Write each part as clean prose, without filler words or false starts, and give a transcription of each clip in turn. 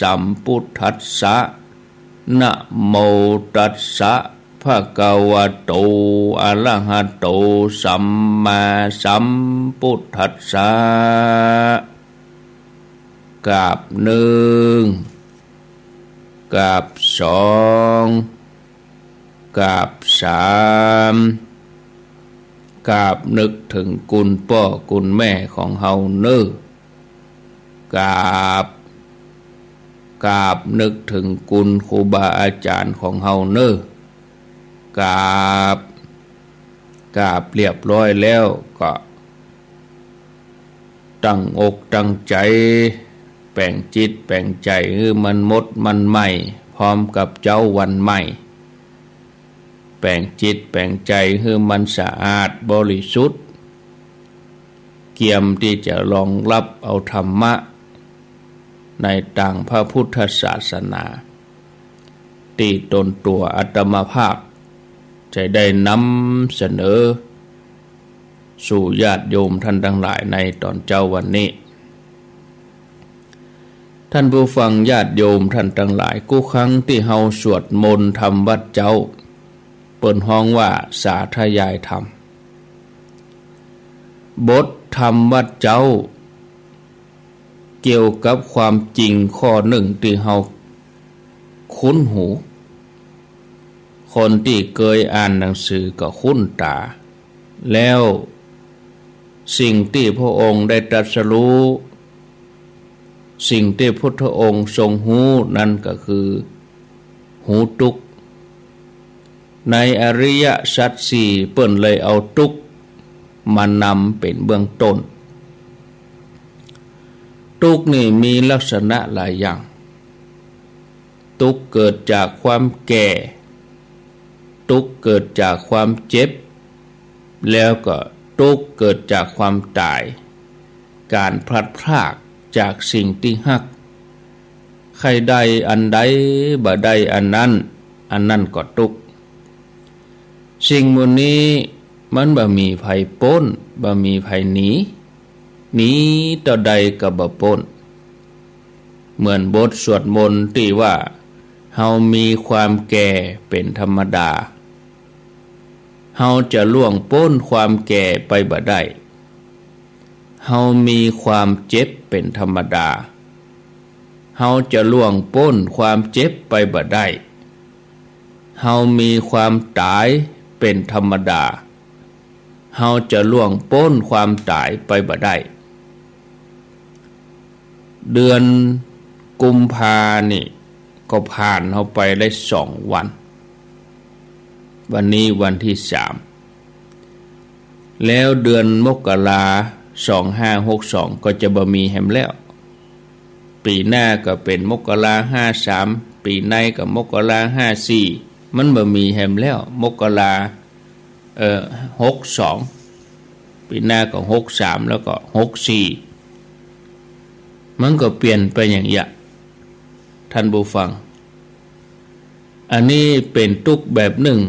สัมพุทธัสสะนะโมตัสสะภะคะวะโตอะระหะโตสัมมาสัมพุทธัสสะกราบหนึ่งกราบสองกราบสามกราบนึกถึงคุณพ่อคุณแม่ของเฮาเน้อกราบนึกถึงคุณครูบาอาจารย์ของเฮาเน้อกราบเรียบร้อยแล้วก็ตั้งอกตั้งใจแปลงจิตแปลงใจให้มันหมดมันใหม่พร้อมกับเจ้าวันใหม่แปลงจิตแปลงใจให้มันสะอาดบริสุทธิ์เกี่ยมที่จะรองรับเอาธรรมะในต่างพระพุทธศาสนาที่ตนตัวอาตมาภาพจะได้นำเสนอสู่ญาติโยมท่านทั้งหลายในตอนเจ้าวันนี้ท่านผู้ฟังญาติโยมท่านทั้งหลายกู้ครั้งที่เฮาสวดมนต์ทำวัดเจ้าเปิดห้องว่าสาธยายธรรมบทธรรมวัดเจ้าเกี่ยวกับความจริงข้อหนึ่งที่เฮาคุ้นหูคนที่เคยอ่านหนังสือก็คุ้นตาแล้วสิ่งที่พระองค์ได้ตรัสรู้สิ่งที่พุทธองค์ทรงหูนั่นก็คือหูทุกข์ในอริยสัจสี่เปิ้นเลยเอาทุกข์มานำเป็นเบื้องต้นทุกข์นี่มีลักษณะหลายอย่างทุกข์เกิดจากความแก่ทุกข์เกิดจากความเจ็บแล้วก็ทุกข์เกิดจากความตายการพลัดพรากจากสิ่งที่ฮักใครใดอันใดบ่ได้อันนั้นก็ทุกข์สิ่งหมู่นี้มันบ่มีไผพ้นบ่มีไผหนีต่อใดก็บ่พ้นเหมือนบทสวดมนต์ที่ว่าเฮามีความแก่เป็นธรรมดาเฮาจะล่วงพ้นความแก่ไปบ่ได้เฮามีความเจ็บเป็นธรรมดาเฮาจะล่วงพ้นความเจ็บไปบ่ได้เฮามีความตายเป็นธรรมดาเฮาจะล่วงพ้นความตายไปบ่ได้เดือนกุมภานี่ก็ผ่านเฮาไปได้2 วันวันนี้วันที่3แล้วเดือนมกรา2562ก็จะบ่มีแฮมแล้วปีหน้าก็เป็นมกรา53ปีในก็มกรา54มันบ่มีแฮมแล้วมกรา62ปีหน้าก็63แล้วก็64มันก็เปลี่ยนไปอย่างนี้ท่านผู้ฟังอันนี้เป็นทุกข์แบบหนึ่ง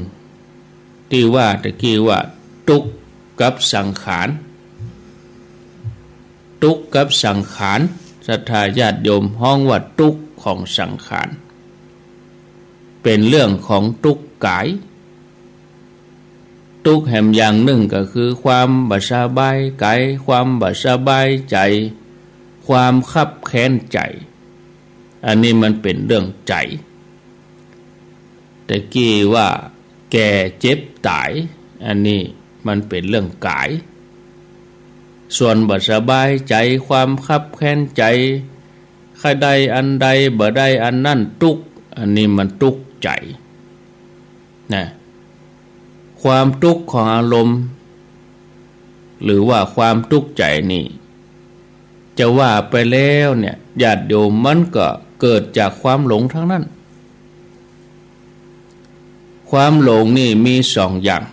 ที่ว่าตะกี้ว่าทุกข์กับสังขารทุกข์กับสังขารศรัทธาญาติโยมห้องว่าทุกข์ของสังขารเป็นเรื่องของทุกข์กายทุกข์แห่งอย่างหนึ่งก็คือความบ่สบายกายความบ่สบายใจความคับแค้นใจอันนี้มันเป็นเรื่องใจแต่กี้ว่าแก่เจ็บตายอันนี้มันเป็นเรื่องกายส่วนบ่สบายใจความคับแค้นใจใครใดอันใดบ่ได้อันนั้นทุกข์อันนี้มันทุกข์ใจนะความทุกข์ของอารมณ์หรือว่าความทุกข์ใจนี่จะว่าไปแล้วเนี่ยญาติโยมมันก็เกิดจากความหลงทั้งนั้นความหลงนี่มี2 อย่าง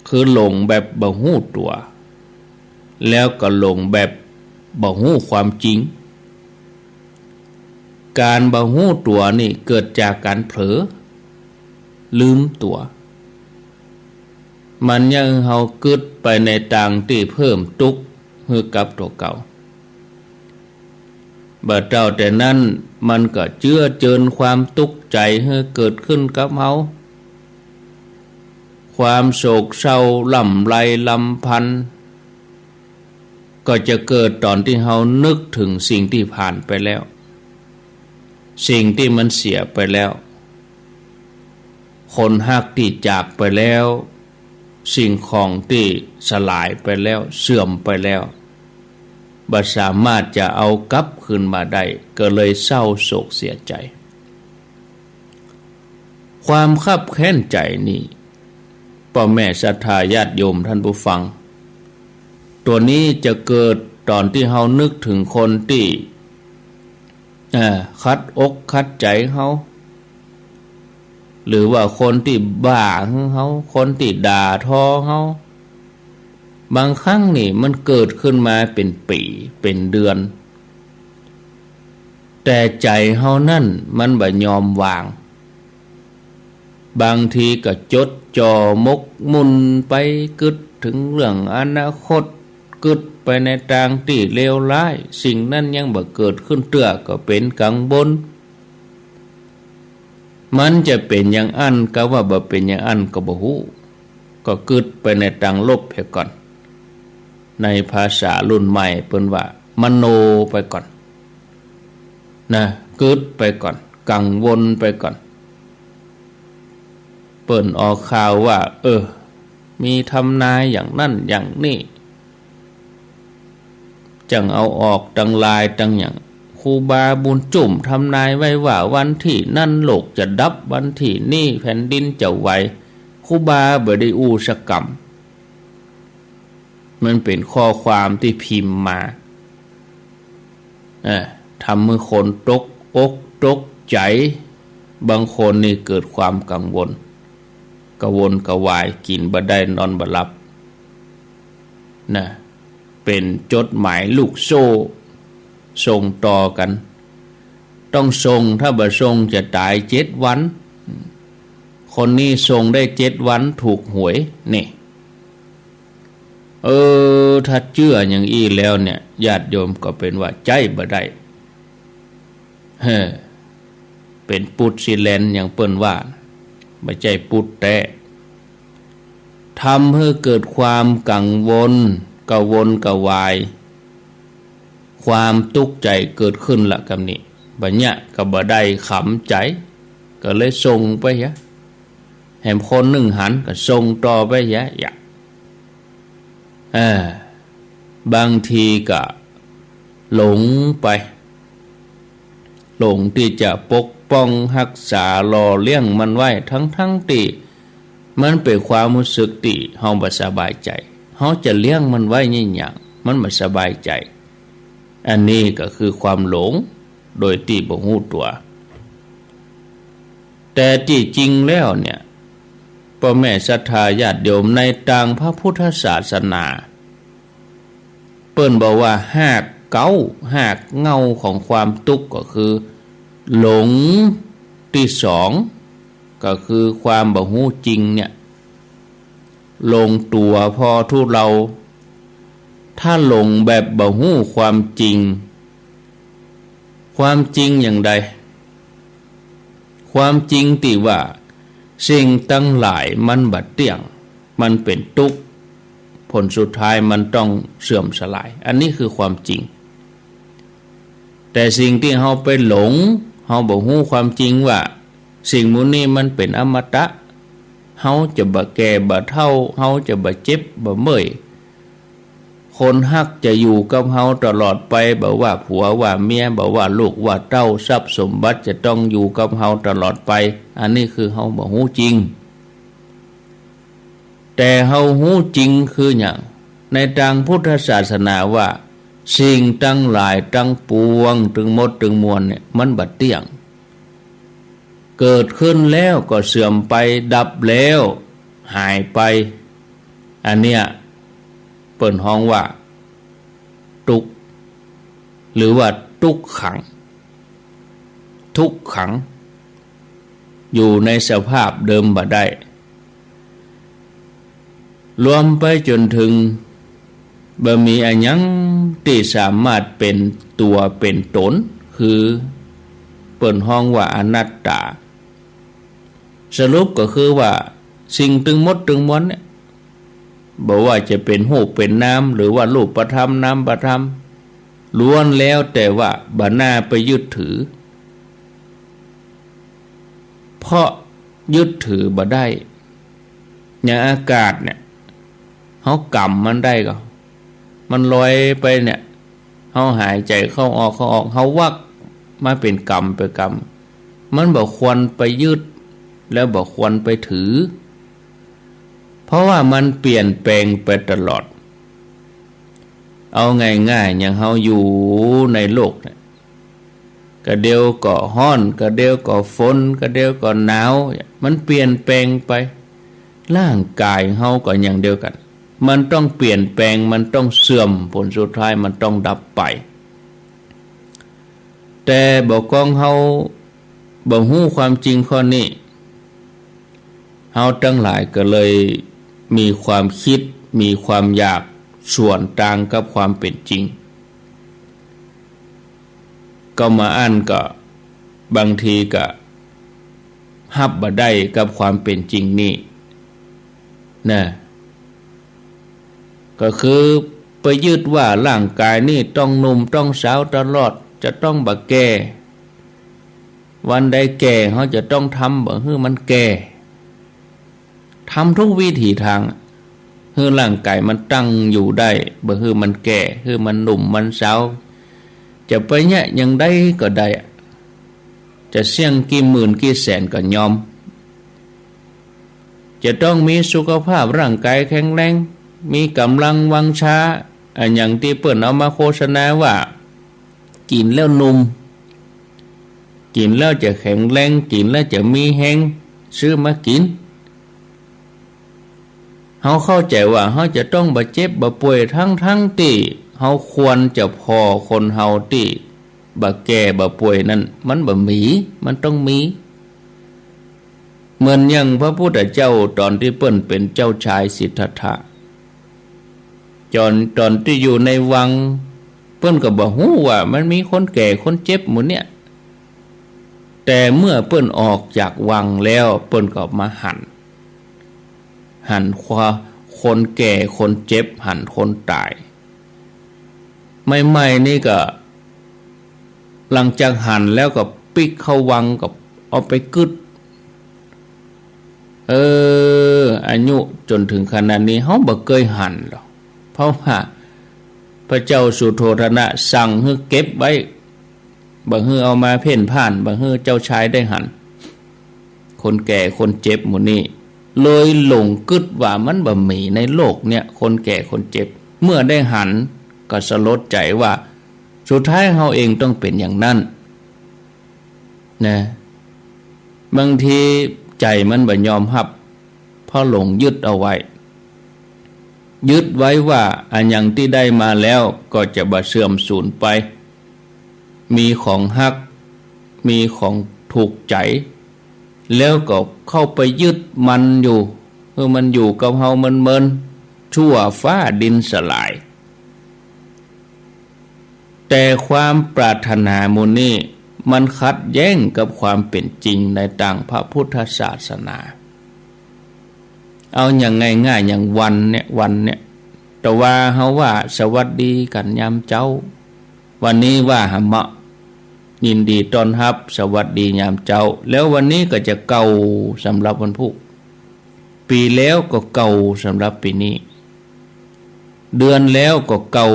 คือหลงแบบบ่ฮู้ตัวแล้วก็หลงแบบบ่ฮู้ความจริงการบ่ฮู้ตัวนี่เกิดจากการเผลอลืมตัวมันยังเฮากึดไปในทางที่เพิ่มทุกข์ให้กับตัวเก่า บ่เจ้าแต่นั้นมันก็เจือเจินความตุกข์ใจให้เกิดขึ้นกับเฮาความโศกเศร้าล่ำไรลำพันธ์ก็จะเกิดตอนที่เฮานึกถึงสิ่งที่ผ่านไปแล้วสิ่งที่มันเสียไปแล้วคนฮักที่จากไปแล้วสิ่งของที่สลายไปแล้วเสื่อมไปแล้วบ่สามารถจะเอากลับคืนมาได้ก็เลยเศร้าโศกเสียใจความคับแค้นใจนี่พ่อแม่ศรัทธาญาติโยมท่านผู้ฟังตัวนี้จะเกิดตอนที่เฮานึกถึงคนที่คัดอกคัดใจเฮาหรือว่าคนที่บ้าเฮาคนที่ด่าทอเฮาบางครั้งนี่มันเกิดขึ้นมาเป็นปีเป็นเดือนแต่ใจเฮานั่นมันบ่ยอมวางบางทีก็จดจ่อมกมุ่นไปกึดถึงเรื่องอนาคตกึดไปในทางที่เลวร้ายสิ่งนั้นยังบ่เกิดขึ้นเตื้อก็เป็นกังวลมันจะเป็นอย่างอันก็ว่าบ่เป็นอย่างอันก็บ่ฮู้ก็กึดไปในทางลบไปก่อนในภาษารุ่นใหม่เพิ่นว่ามโนไปก่อนนะกึดไปก่อนกังวลไปก่อนเปิ้นออกข่าวว่ามีทำนายอย่างนั่นอย่างนี้จังเอาออกตังลายตังอย่างครูบาบุญจุ่มทำนายไว้ว่าวันที่นั่นโลกจะดับวันที่นี่แผ่นดินจะไหวครูบาบ่ได้อู้สักกรรมมันเป็นข้อความที่พิมพ์มาทำให้คนตกอกตกใจบางคนนี่เกิดความกังวลกระวนกระวายกินบ่ได้นอนบ่หลับนะเป็นจดหมายลูกโซ่ส่งต่อกันต้องส่งถ้าบ่ส่งจะตาย7 วันคนนี้ส่งได้7 วันถูกหวยนี่ถ้าเชื่ออย่างอี้แล้วเนี่ยญาติโยมก็เป็นว่าใจบ่ได้เป็นปุตสิแลนอย่างเปิ้นว่าไม่ใช่ปุตแต่ทำให้เกิดความกังวลกระวนกระวายความทุกข์ใจเกิดขึ้นละกับนี้บัดเนี้ยก็บ่ได้ขำใจก็เลยส่งไปแห่งคนหนึ่งหันก็ส่งต่อไปบางทีก็หลงไปหลงที่จะปกป้องรักษาหล่อเลี้ยงมันไว้ทั้งที่มันเป็นความรู้สึกที่เฮาบ่สบายใจเฮาจะเลี้ยงมันไว้อย่างมันบ่สบายใจอันนี้ก็คือความหลงโดยที่บ่ฮู้ตัวแต่ที่จริงแล้วเนี่ยพ่อแม่ศรัทธาญาติโยมในทางพระพุทธศาสนาเปิ้นบอกว่าหากเงาของความทุกข์ก็คือหลงที่สองก็คือความบ่ฮู้จริงเนี่ยลงตัวพอทุเราถ้าหลงแบบบ่ฮู้ความจริงอย่างใดความจริงที่ว่าสิ่งตั้งหลายมันบัดเที่ยงมันเป็นทุกข์ผลสุดท้ายมันต้องเสื่อมสลายอันนี้คือความจริงแต่สิ่งที่เฮาไปหลงเฮาบ่ฮู้ความจริงว่าสิ่งมื้อนี้มันเป็นอมตะเฮาจะบ่แก่บ่เฒ่าเฮาจะบ่เจ็บบ่เมื่อยคนฮักจะอยู่กับเฮาตลอดไปบ่ว่าผัวว่าเมียบ่ว่าลูกว่าเต้าทรัพย์สมบัติจะต้องอยู่กับเฮาตลอดไปอันนี้คือเฮาบ่ฮู้จริงแต่เฮาฮู้จริงคือหยังในทางพุทธศาสนาว่าสิ่งทั้งหลายทั้งปวงถึงหมดถึงมวลเนี่ยมันบัดเที่ยงเกิดขึ้นแล้วก็เสื่อมไปดับแล้วหายไปอันเนี้ยเปิ้นฮ้องว่าทุกข์หรือว่าทุกขังอยู่ในสภาพเดิมบ่ได้รวมไปจนถึงบ่มีอันยัง ที่สามารถเป็นตัวเป็นตนคือเปิ่นห้องว่าอนัตตาสรุปก็คือว่าสิ่งตึงมดตึงม้วนเนี่ยบอกว่าจะเป็นรูปเป็นน้ำหรือว่ารูปประธรรมน้ำประธรรมล้วนแล้วแต่ว่าบ่น่าไปยึดถือเพราะยึดถือบ่ได้อย่างอากาศเนี่ยเขากำมันได้ก็มันลอยไปเนี่ยเขาหายใจเข้าออกเขาวักมาเป็นกรรมไปกรรมมันบ่ควรไปยึดแล้วบ่ควรไปถือเพราะว่ามันเปลี่ยนแปลงไปตลอดเอาง่ายๆอย่างเขาอยู่ในโลกเนี่ยกระเดียวก็ร้อนกระเดียวก็ฝนกระเดียวก็หนาวมันเปลี่ยนแปลงไปร่างกายเขาก็อย่างเดียวกันมันต้องเปลี่ยนแปลงมันต้องเสื่อมผลสุดท้ายมันต้องดับไปแต่บอกกองเขาบ่ฮู้ความจริงข้อนี้เฮาทั้งหลายก็เลยมีความคิดมีความอยากส่วนต่างกับความเป็นจริงก็มาอ่านก็บางทีก็ฮับบ่ได้กับความเป็นจริงนี่นะก็คือไปยึดว่าร่างกายนี่ต้องหนุ่มต้องสาวตลอดจะต้องบ่แก่วันใดแก่เขาจะต้องทำบ่ให้มันแก่ทำทุกวิถีทางให้ร่างกายมันตั้งอยู่ได้บ่ให้มันแก่ให้มันหนุ่มมันสาวจะไปเนี่ยยังได้ก็ได้จะเสี่ยงกี่หมื่นกี่แสนก็ยอมจะต้องมีสุขภาพร่างกายแข็งแรงมีกำลังวังชาอย่างที่เปิ้นเอามาโฆษณาว่ากินแล้วหนุ่มกินแล้วจะแข็งแรงกินแล้วจะมีแฮงซื้อมากินเฮาเข้าใจว่าเฮาจะต้องบ่เจ็บบ่ป่วยทั้งที่เฮาควรจะพอคนเฮาที่บ่แก่บ่ป่วยนั้นมันบ่มีมันต้องมีเหมือนอย่างพระพุทธเจ้าตอนที่เปิ้นเป็นเจ้าชายสิทธัตถะตอนที่อยู่ในวังเปิ้นก็บ่ฮู้ว่ามันมีคนแก่คนเจ็บหมู่เนี่ยแต่เมื่อเปิ้นออกจากวังแล้วเปิ้นก็มาหั่นคนแก่คนเจ็บหั่นคนตายใหม่ๆนี่ก็หลังจากหั่นแล้วก็ปิกเข้าวังก็เอาไปกึดอายุจนถึงขนาดนี้เฮาบ่เคยหั่นหรอกเพราะว่าพระเจ้าสุโธทนะสั่งให้เก็บไว้บ่ให้เอามาเพ่นพ่านบ่ให้เจ้าชายได้หั่นคนแก่คนเจ็บหมู่นี้เลยหลงกึดว่ามันบ่มีในโลกเนี่ยคนแก่คนเจ็บเมื่อได้หั่นก็สลดใจว่าสุดท้ายเฮาเองต้องเป็นอย่างนั้นนะบางทีใจมันบ่ยอมรับเพราะหลงยึดเอาไว้ยึดไว้ว่าอันอย่างที่ได้มาแล้วก็จะบ่เสื่อมสูญไปมีของฮักมีของถูกใจแล้วก็เข้าไปยึดมันอยู่เพื่อมันอยู่กับเฮาเมินชั่วฟ้าดินสลายแต่ความปรารถนามูนี้มันขัดแย้งกับความเป็นจริงในต่างพระพุทธศาสนาเอาอย่างง่ายๆอย่างวันเนี่ยแต่ว่าเฮาว่าสวัสดีกันยามเจ้าวันนี้ว่าหำมะยินดีต้อนรับสวัสดียามเจ้าแล้ววันนี้ก็จะเก่าสำหรับวันพุธปีแล้วก็เก่าสำหรับปีนี้เดือนแล้วก็เก่า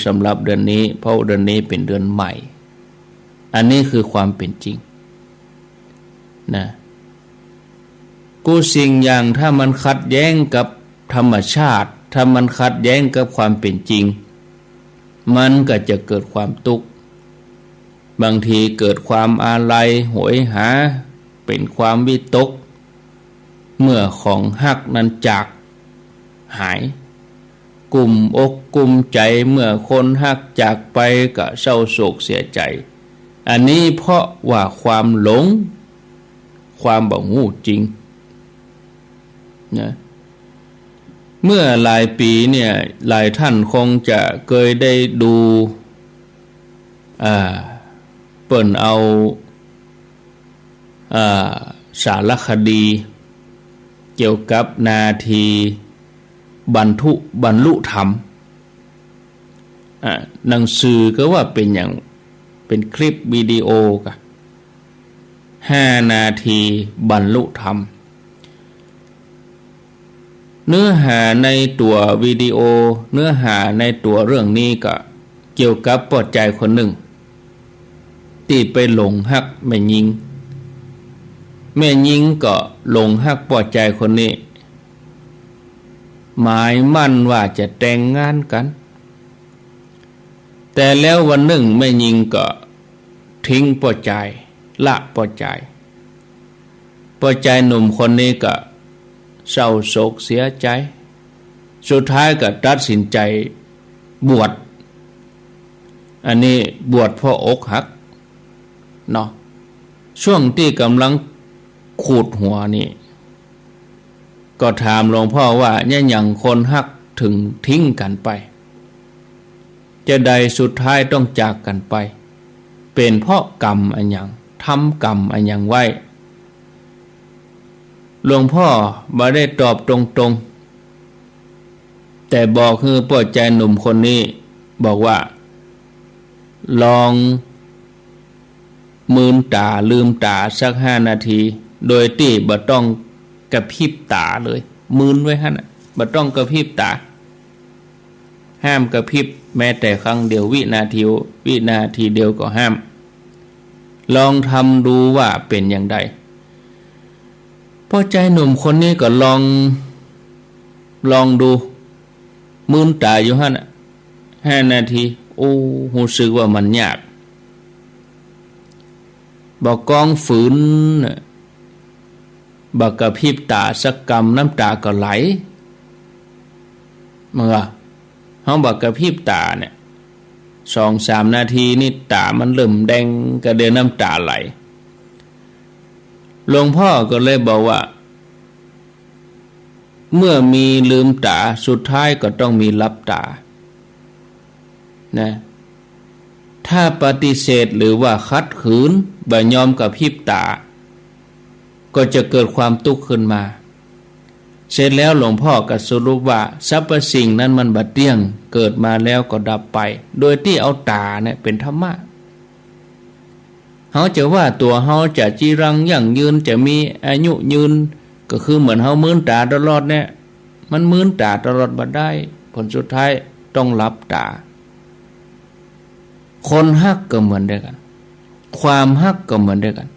สำหรับเดือนนี้เพราะเดือนนี้เป็นเดือนใหม่อันนี้คือความเป็นจริงนะกูสิ่งอย่างถ้ามันขัดแย้งกับธรรมชาติถ้ามันขัดแย้งกับความเป็นจริงมันก็จะเกิดความทุกข์บางทีเกิดความอาลัยโหยหาเป็นความวิตกเมื่อของฮักนั้นจากหายกลุ่มอกกลุ่มใจเมื่อคนฮักจากไปก็เศร้าโศกเสียใจอันนี้เพราะว่าความหลงความบ่ฮู้จริงนะ เมื่อหลายปีเนี่ยหลายท่านคงจะเคยได้ดูเปิ่นเอาสารคดีเกี่ยวกับนาทีบรรลุธรรมหนังสือก็ว่าเป็นอย่างเป็นคลิปวิดีโอกะ5 นาทีบรรลุธรรมเนื้อหาในตัววิดีโอเนื้อหาในตัวเรื่องนี้ก็เกี่ยวกับปอดใจคนหนึ่งที่ไปหลงฮักแม่หญิงก็หลงฮักปอดใจคนนี้หมายมั่นว่าจะแต่งงานกันแต่แล้ววันหนึ่งแม่หญิงก็ทิ้งปอดใจละปอดใจหนุ่มคนนี้ก็เศร้าโศกเสียใจสุดท้ายก็ตัดสินใจบวชอันนี้บวชเพราะอกหักเนาะช่วงที่กำลังขูดหัวนี่ก็ถามหลวงพ่อว่าเนี่ยอย่างคนหักถึงทิ้งกันไปจะใดสุดท้ายต้องจากกันไปเป็นเพราะกรรมอันยังทำกรรมอันยังไว้หลวงพ่อไม่ได้ตอบตรงๆแต่บอกคือปล่อยใจหนุ่มคนนี้บอกว่าลองมืนตาลืมตาสัก5 นาทีโดยที่บ่ต้องกระพริบตาเลยมืนไว้หั่นบ่ต้องกระพริบตาห้ามกระพริบแม้แต่ครั้งเดียววินาทีเดียวก็ห้ามลองทำดูว่าเป็นอย่างไรพอใจหนุ่มคนนี้ก็ลองดูมืนตาอยู่หั่น5 นาทีโอ้รู้สึกว่ามันยากบอกกองฝืนบักกระพริบตาสักกำน้ำตาก็ไหลเมื่อเฮาบักกระพริบตาเนี่ย 2-3 นาทีนี่ตามันเริ่มแดงกระเด็นน้ำตาไหลหลวงพ่อก็เลยบอกว่าเมื่อมีลืมตาสุดท้ายก็ต้องมีลับตานะถ้าปฏิเสธหรือว่าคัดขืนบ่ยอมกับพริบตาก็จะเกิดความทุกข์ขึ้นมาเสร็จแล้วหลวงพ่อก็สรุปว่าสรรพสิ่งนั้นมันบัดเที่ยงเกิดมาแล้วก็ดับไปโดยที่เอาตาเนี่ยเป็นธรรมะเฮาจะว่าตัวเฮาจะจีรังยั่งยืนจะมีอายุยืนก็คือเหมือนเฮามื้นตาตลอดเนี่ยมันมื้นตาตลอดบ่ได้ผลสุดท้ายต้องหลับตาคนฮักก็เหมือนเดียวกันความฮักก็เหมือนเดียวกัน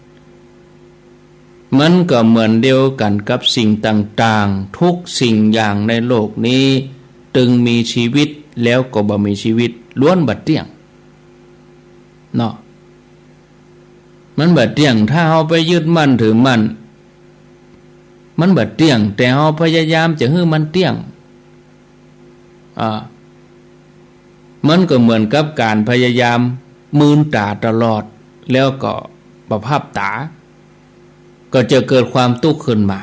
มันก็เหมือนเดียวกันกับสิ่งต่างๆทุกสิ่งอย่างในโลกนี้ตึงมีชีวิตแล้วก็บ่มีชีวิตล้วนบัดเที่ยงเนาะมันบัดเที่ยงถ้าเฮาไปยึดมั่นถือมั่นมันบัดเที่ยงแต่เฮาพยายามจะให้มันเที่ยงมันก็เหมือนกับการพยายามมืนตาตลอดแล้วก็ประภาพตาก็จะเกิดความทุกข์ขึ้นมา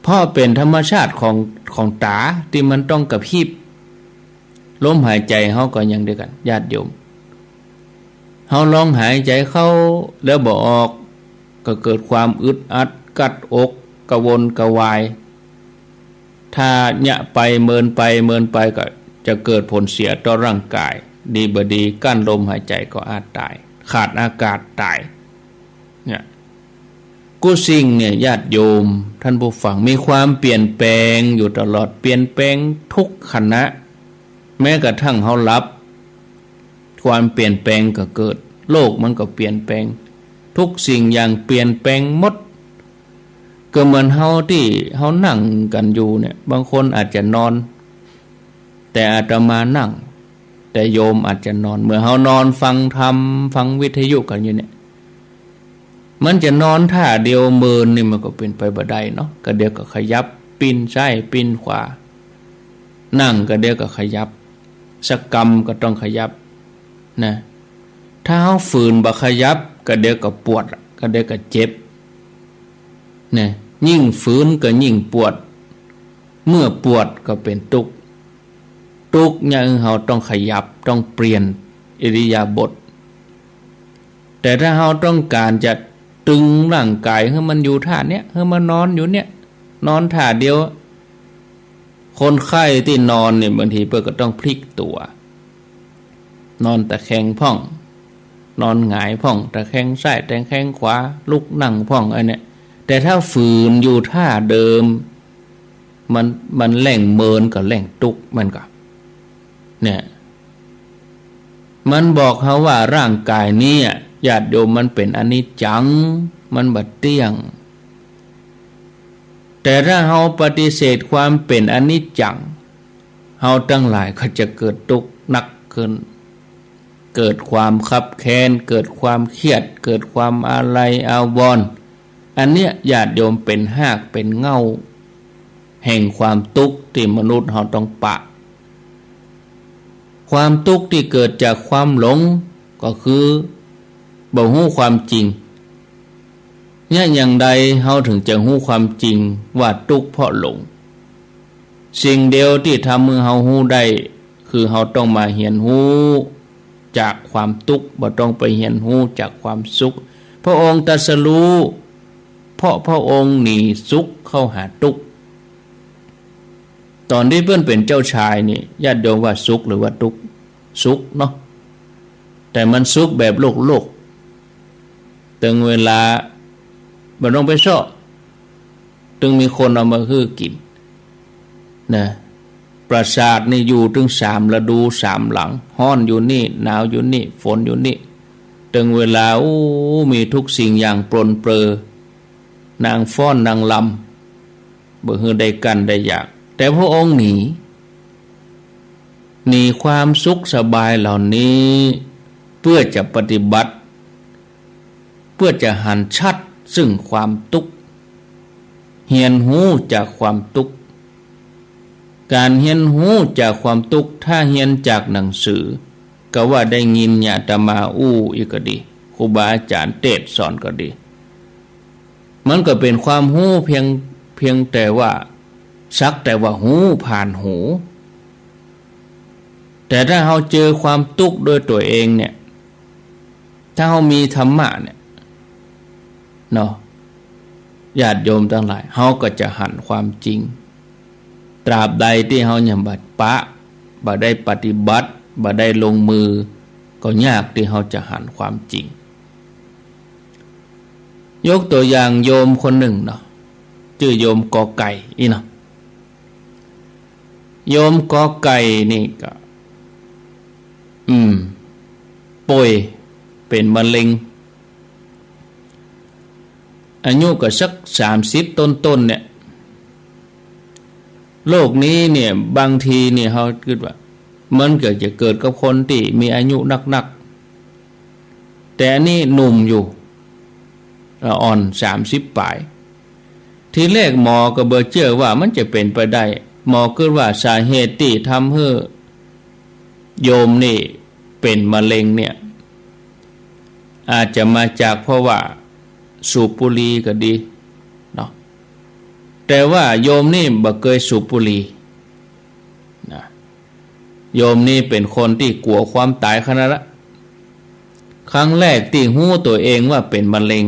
เพราะเป็นธรรมชาติของตาที่มันต้องกระพริบลมหายใจเฮาก็อย่างเดียวกันญาติโยมเฮาลองหายใจเข้าแล้วบ่ออกก็เกิดความอึดอัดกัดอกกระวนกระวายถ้าหยะไปเมินไปก็จะเกิดผลเสียต่อร่างกายดีบ่ดีกั้นลมหายใจก็อาจตายขาดอากาศตายเนี่ยกุสิ่งเนี่ยญาติโยมท่านผู้ฟังมีความเปลี่ยนแปลงอยู่ตลอดเปลี่ยนแปลงทุกขณะแม้กระทั่งเฮาหลับความเปลี่ยนแปลงก็เกิดโลกมันก็เปลี่ยนแปลงทุกสิ่งอย่างเปลี่ยนแปลงหมดก็เหมือนเฮาที่เฮานั่งกันอยู่เนี่ยบางคนอาจจะนอนแต่อาตมานั่งแต่โยมอาจจะนอนเมื่อเฮานอนฟังธรรมฟังวิทยุกันอยู่เนี่ยมันจะนอนท่าเดียวเมินนี่มันก็เป็นไปบ่ได้เนาะก็เดี๋ยวก็ขยับปิ้นซ้ายปิ้นขวานั่งก็เดี๋ยวก็ขยับสักกรรมก็ต้องขยับนะถ้าเฮาฝืนบ่ขยับก็เดี๋ยวก็ปวดก็เดี๋ยวก็เจ็บเนี่ย ยิ่งฝืนก็ยิ่งปวดเมื่อปวดก็เป็นทุกข์อย่างเราต้องขยับต้องเปลี่ยนอิริยาบถแต่ถ้าเราต้องการจะตึงร่างกายให้มันอยู่ท่าเนี้ยให้มันนอนอยู่เนี้ยนอนท่าเดียวคนไข้ที่นอนเนี่ยบางทีเพื่อก็ต้องพลิกตัวนอนตะแคงพ่องนอนหงายพ่องตะแคงซ้ายตะแคงขวาลุกนั่งพ่องไอ้เนี่ยแต่ถ้าฝืนอยู่ท่าเดิมมันแหล่งเมินกับแหล่งตุกมันก็เนี่ยมันบอกเขาว่าร่างกายนี้ญาติโยมมันเป็นอนิจจังมันบัดเที่ยงแต่ถ้าเราปฏิเสธความเป็นอนิจจังเราทั้งหลายก็จะเกิดทุกข์หนักขึ้นเกิดความคับแค้นเกิดความเครียดเกิดความอาลัยอาวรณ์อันเนี้ยญาติโยมเป็นหากเป็นเงาแห่งความทุกข์ที่มนุษย์เราต้องปะความทุกข์ที่เกิดจากความหลงก็คือบ่ฮู้ความจริงเนี่ยอย่างใดเราถึงจะฮู้ความจริงว่าทุกข์เพราะหลงสิ่งเดียวที่ทำให้เราฮู้ได้คือเราต้องมาเรียนรู้จากความทุกข์บ่ต้องไปเรียนรู้จากความสุขพระองค์ตรัสรู้เพราะพระองค์หนีสุขเข้าหาทุกข์ตอนที่เพื่อนเป็นเจ้าชายนี่ญาติโยมว่าสุขหรือว่าทุกข์สุขเนาะแต่มันสุขแบบโลกถึงเวลาบ่ต้องไปซ่อถึงมีคนเอามาคือกินนะปราสาทนี่อยู่ถึง3ฤดู3หลังร้อนอยู่นี่หนาวอยู่นี่ฝนอยู่นี่ถึงเวลามีทุกสิ่งอย่างปรนเปรอนางฟ้อนนางลำบ่ฮือได้กันได้อยากแต่พระองค์หนีความสุขสบายเหล่านี้เพื่อจะปฏิบัติเพื่อจะหันชัดซึ่งความทุกข์เรียนรู้จากความทุกข์การเรียนรู้จากความทุกข์ถ้าเรียนจากหนังสือก็ว่าได้ยินญาตมาอีกก็ดีครูบาอาจารย์เทศสอนก็ดีมันก็เป็นความรู้เพียงแต่ว่าสักแต่ว่าหูผ่านหูแต่ถ้าเราเจอความทุกข์โดยตัวเองเนี่ยถ้าเรามีธรรมะเนี่ยเนาะญาติโยมทั้งหลายเราก็จะหันความจริงตราบใดที่เรายังบ่ได้ปฏิบัติบ่ได้ลงมือก็ยากที่เราจะหันความจริงยกตัวอย่างโยมคนหนึ่งเนาะชื่อโยมกอไก่เนาะโยมกอไก่นี่ก็ป่วยเป็นมะเร็งอายุก็สัก30ต้นเนี่ยโรคนี้เนี่ยบางทีเนี่ยเขาคิดว่ามันเกิดจะเกิดกับคนที่มีอายุนักแต่อันนี้หนุ่มอยู่อ่อน30ปลายทีแรกหมอก็บ่เชื่อว่ามันจะเป็นไปได้หมอคิดว่าสาเหตุที่ทำให้โยมนี่เป็นมะเร็งเนี่ยอาจจะมาจากเพราะว่าสูบบุหรี่ก็ดีเนาะแต่ว่าโยมนี่บ่เคยสูบบุหรี่นะโยมนี่เป็นคนที่กลัวความตายขนาดละครั้งแรกที่รู้ตัวเองว่าเป็นมะเร็ง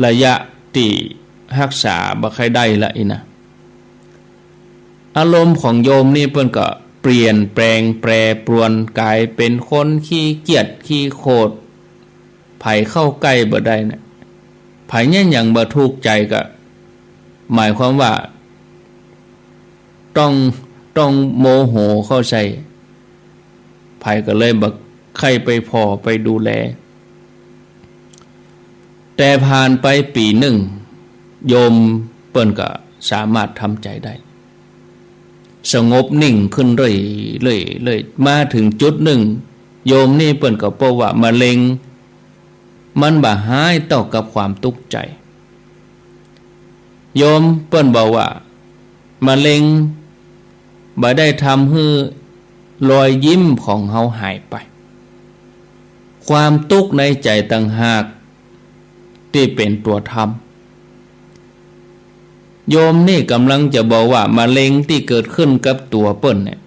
ระยะที่รักษาบ่ค่อยได้ละอีนะอารมณ์ของโยมนี่เพิ่นก็เปลี่ยนแปลงแปรปรวนกลายเป็นคนขี้เกียจขี้โคตรไผเข้าใกล้บ่ได้นะไผเนี่ยยังบ่ถูกใจก็หมายความว่าต้องโมโหเข้าใส่ไผก็เลยบ่ใครไปพอไปดูแลแต่ผ่านไปปีหนึ่งโยมเปิ้นก็สามารถทำใจได้สงบนิ่งขึ้นเรื่อยมาถึงจุดหนึ่งโยมนี่เปิ้นก็พบว่ามะเร็งมันบ่หายต่อกับความทุกข์ใจโยมเปิ้นบอกว่ามะเร็งบ่ได้ทำให้รอยยิ้มของเฮาหายไปความทุกข์ในใจต่างหาก ที่เป็นตัวทำโยมนี่กำลังจะบอกว่ามะเร็งที่เกิดขึ้นกับตัวเปิ้นเนี่ย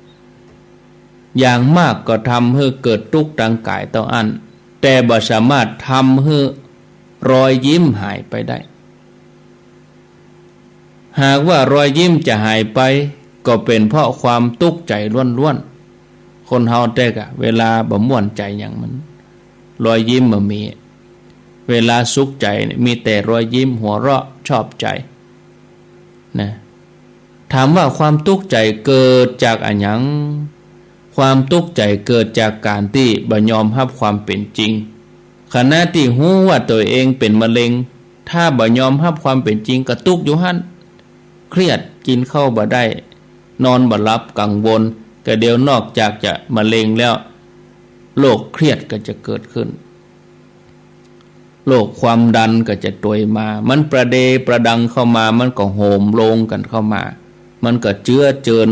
อย่างมากก็ทำให้เกิดทุกข์ทางกายต่ออันแต่บ่สามารถทำให้รอยยิ้มหายไปได้หากว่ารอยยิ้มจะหายไปก็เป็นเพราะความทุกข์ใจล้วนๆคนเฮาแต่กะเวลาบ่ม่วนใจอย่างมันรอยยิ้มบ่มีเวลาสุขใจมีแต่รอยยิ้มหัวเราะชอบใจนะถามว่าความทุกข์ใจเกิดจากอันหยังความทุกข์ใจเกิดจากการที่บ่ยอมรับความเป็นจริงขณะที่รู้ว่าตัวเองเป็นมะเร็งถ้าบ่ยอมรับความเป็นจริงก็ทุกข์อยู่หั่นเครียดกินข้าวบ่ได้นอนบ่หลับกังวลก็เดี๋ยวนอกจากจะมะเร็งแล้วโรคเครียดก็จะเกิดขึ้นโรคความดันก็จะตวยมามันประเดประดังเข้ามามันก็โหมโลงกันเข้ามามันก็เจือเจิน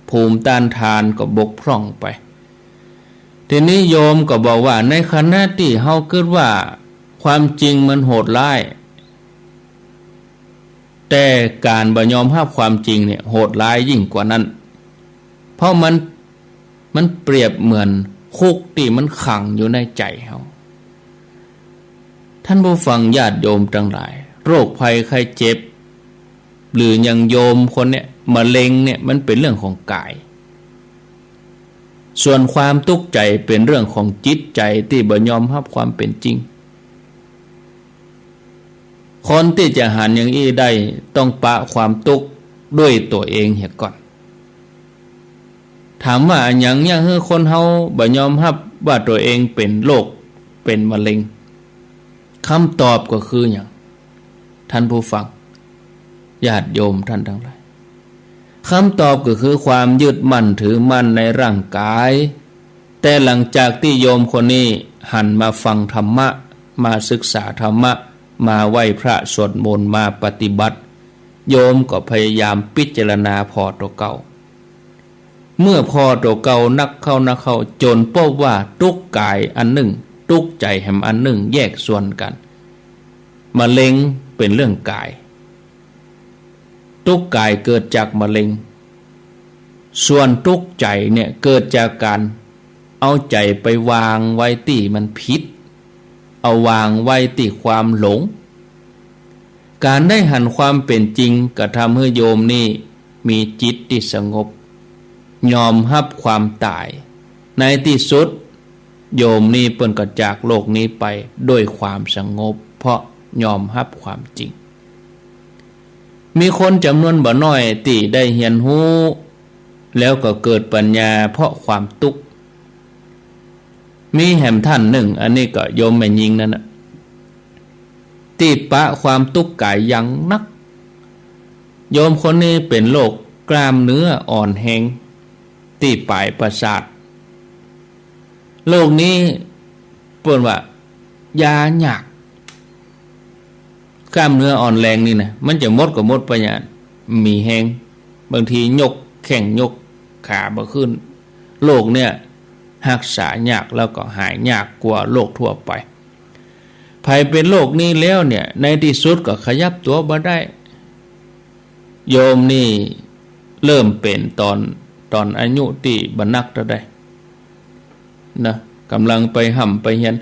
ภูมิต้านทานก็บกพร่องไปทีนี้โยมก็บอกว่าในขณะที่เฮาคิดว่าความจริงมันโหดร้ายแต่การบ่ยอมรับความจริงเนี่ยโหดร้ายยิ่งกว่านั้นเพราะมันเปรียบเหมือนคุกที่มันขังอยู่ในใจเฮาท่านผู้ฟังญาติโยมทั้งหลายโรคภัยไข้เจ็บหรืออย่างโยมคนเนี่ยมะเร็งเนี่ยมันเป็นเรื่องของกายส่วนความทุกข์ใจเป็นเรื่องของจิตใจที่บ่ยอมรับความเป็นจริงคนที่จะหันอย่างอี้ได้ต้องปะความทุกข์ด้วยตัวเองเสียก่อนถามว่าอย่างคือคนเฮาบ่ยอมรับว่าตัวเองเป็นโรคเป็นมะเร็งคำตอบก็คืออย่างท่านผู้ฟังญาติโยมท่านทั้งหลายคำตอบก็คือความยึดมั่นถือมั่นในร่างกายแต่หลังจากที่โยมคนนี้หันมาฟังธรรมะมาศึกษาธรรมะมาไหว้พระสวดมนต์มาปฏิบัติโยมก็พยายามพิจารณาพอตัวเก่าเมื่อพอตัวเก่านักเข้าจนพบว่าทุกกายอันหนึ่งทุกใจแห่งอันหนึ่งแยกส่วนกันมะเร็งเป็นเรื่องกายทุกกายเกิดจากมะเร็งส่วนทุกใจเนี่ยเกิดจากการเอาใจไปวางไว้ที่มันผิดเอาวางไว้ที่ความหลงการได้หันความเป็นจริงก็ทำให้โยมนี่มีจิตที่สงบยอมรับความตายในที่สุดโยมนี่เปิ้นก็จากโลกนี้ไปด้วยความสงบเพราะยอมรับความจริงมีคนจำนวนบ่น้อยที่ได้เรียนรู้แล้วก็เกิดปัญญาเพราะความทุกข์มีแห่มท่านหนึ่งอันนี้ก็โยมแม่ยิงนั่นน่ะที่ปะความทุกข์กายยังนักโยมคนนี้เป็นโรคกล้ามเนื้ออ่อนแรงที่ปลายประสาทโรคนี้เปิ้นว่ายาหยากกล้ามเนื้ออ่อนแรงนี่นะมันจะหมดก็หมดไปอย่างมีแห้งบางทียกแข้งยกขาบ่ขึ้นโรคเนี่ยรักษายากแล้วก็หายยากกว่าโรคทั่วไปภายเป็นโรคนี้แล้วเนี่ยในที่สุดก็ขยับตัวบ่ได้โยมนี่เริ่มเป็นตอนอายุที่บ่นักเท่าใดนะกำลังไปห่ำไปเฮียน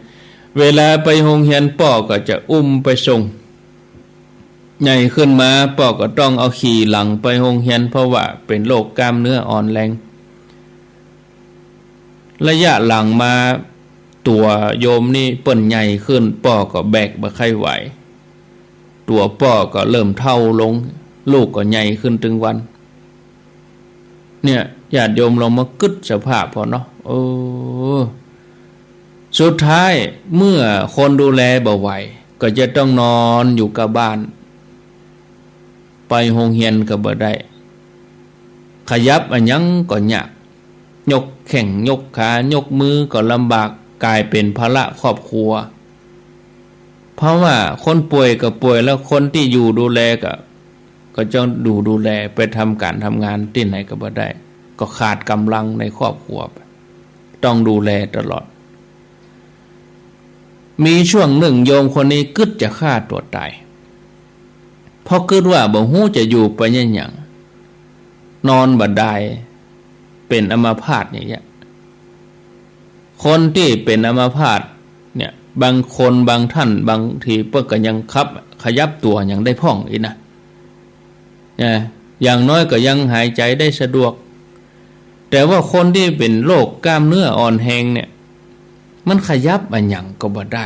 เวลาไปโรงเรียนพ่อก็จะอุ้มไปส่งใหญ่ขึ้นมาพ่อก็ต้องเอาขี่หลังไปโรงเรียนเพราะว่าเป็นโรคกล้ามเนื้ออ่อนแรงระยะหลังมาตัวโยมนี่เปิ้นใหญ่ขึ้นพ่อก็แบกบ่ค่อยไหวตัวพ่อก็เริ่มเฒ่าลงลูกก็ใหญ่ขึ้นถึงวันเนี่ยญาติโยมลองมาคิดสภาพพอเนาะสุดท้ายเมื่อคนดูแลบ่ไหวก็จะต้องนอนอยู่กับบ้านไปโรงเรียนก็บ่ได้ขยับอันยังก็ยากยกแข้งยกขายกมือก็ลำบากกลายเป็นภาระครอบครัวเพราะว่าคนป่วยก็ป่วยแล้วคนที่อยู่ดูแลก็จะดูแลไปทำการทำงานที่ไหนก็บ่ได้ก็ขาดกำลังในครอบครัวต้องดูแลตลอด มีช่วงหนึ่งโยมคนนี้กึดจะฆ่าตัวตายเพราะกึดว่าบ่ฮู้จะอยู่ไปยังหยังนอนบ่ได้เป็นอัมพาตอย่างเงี้ยคนที่เป็นอัมพาตเนี่ยบางคนบางท่านบางทีเพิ่นก็ยังขยับตัวยังได้พ่องอีกนะอย่างน้อยก็ยังหายใจได้สะดวกแต่ว่าคนที่เป็นโรคกล้ามเนื้ออ่อนแรงเนี่ยมันขยับอันหยังก็บ่ได้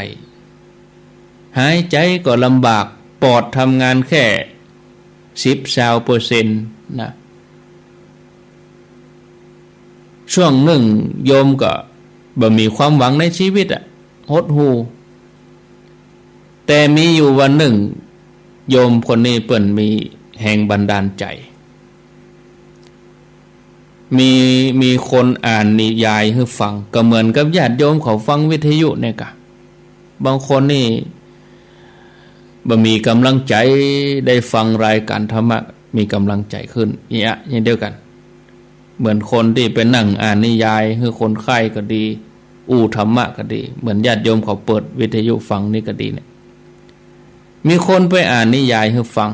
หายใจก็ลำบากปอดทำงานแค่10-20%นะช่วงหนึ่งโยมก็บ่มีความหวังในชีวิตหดหู่แต่มีอยู่วันหนึ่งโยมคนนี้เปิ้นมีแห่งบันดาลใจมีคนอ่านนิยายให้ฟังก็เหมือนกับญาติโยมเขาฟังวิทยุเนี่ยกะบางคนนี่บ่มีกำลังใจได้ฟังรายการธรรมะมีกำลังใจขึ้นอย่างเดียวกันเหมือนคนที่ไปนั่งอ่านนิยายให้คนไข้ก็ดีธรรมะก็ดีเหมือนญาติโยมเขาเปิดวิทยุฟังนี่ก็ดีเนี่ยมีคนไปอ่านนิยายให้ฟัง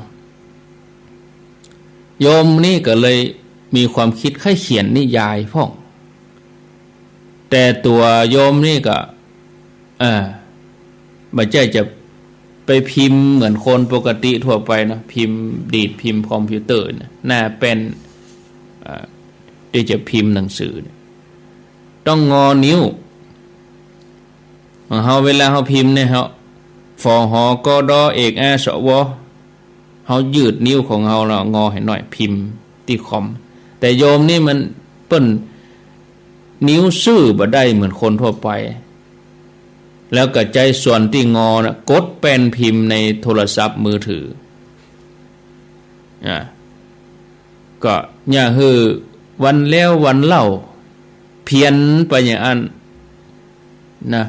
โยมนี่ก็เลยมีความคิดให้เขียนนิยายพ่องแต่ตัวโยมนี่ก็ไม่ใช่จะไปพิมพ์เหมือนคนปกติทั่วไปนะพิมพ์ดีดพิมพ์คอมพิวเตอร์นะหน้าเป็นที่จะพิมพ์หนังสือต้องงอนิ้วเฮาเวลาเฮาพิมพ์เนี่ยเฮาฟอหอกอดอเอกอาสวเฮายืดนิ้วของเฮาแล้วงอให้หน่อยพิมพ์ที่คอมแต่โยมนี่มันเปิ้นนิ้วซื่อบ่ได้เหมือนคนทั่วไปแล้วก็ใจส่วนที่งอนะกดแป้นพิมพ์ในโทรศัพท์มือถือก็เนี่ยคือวันแล้ววันเล่าเพียนไปอย่างอันนะ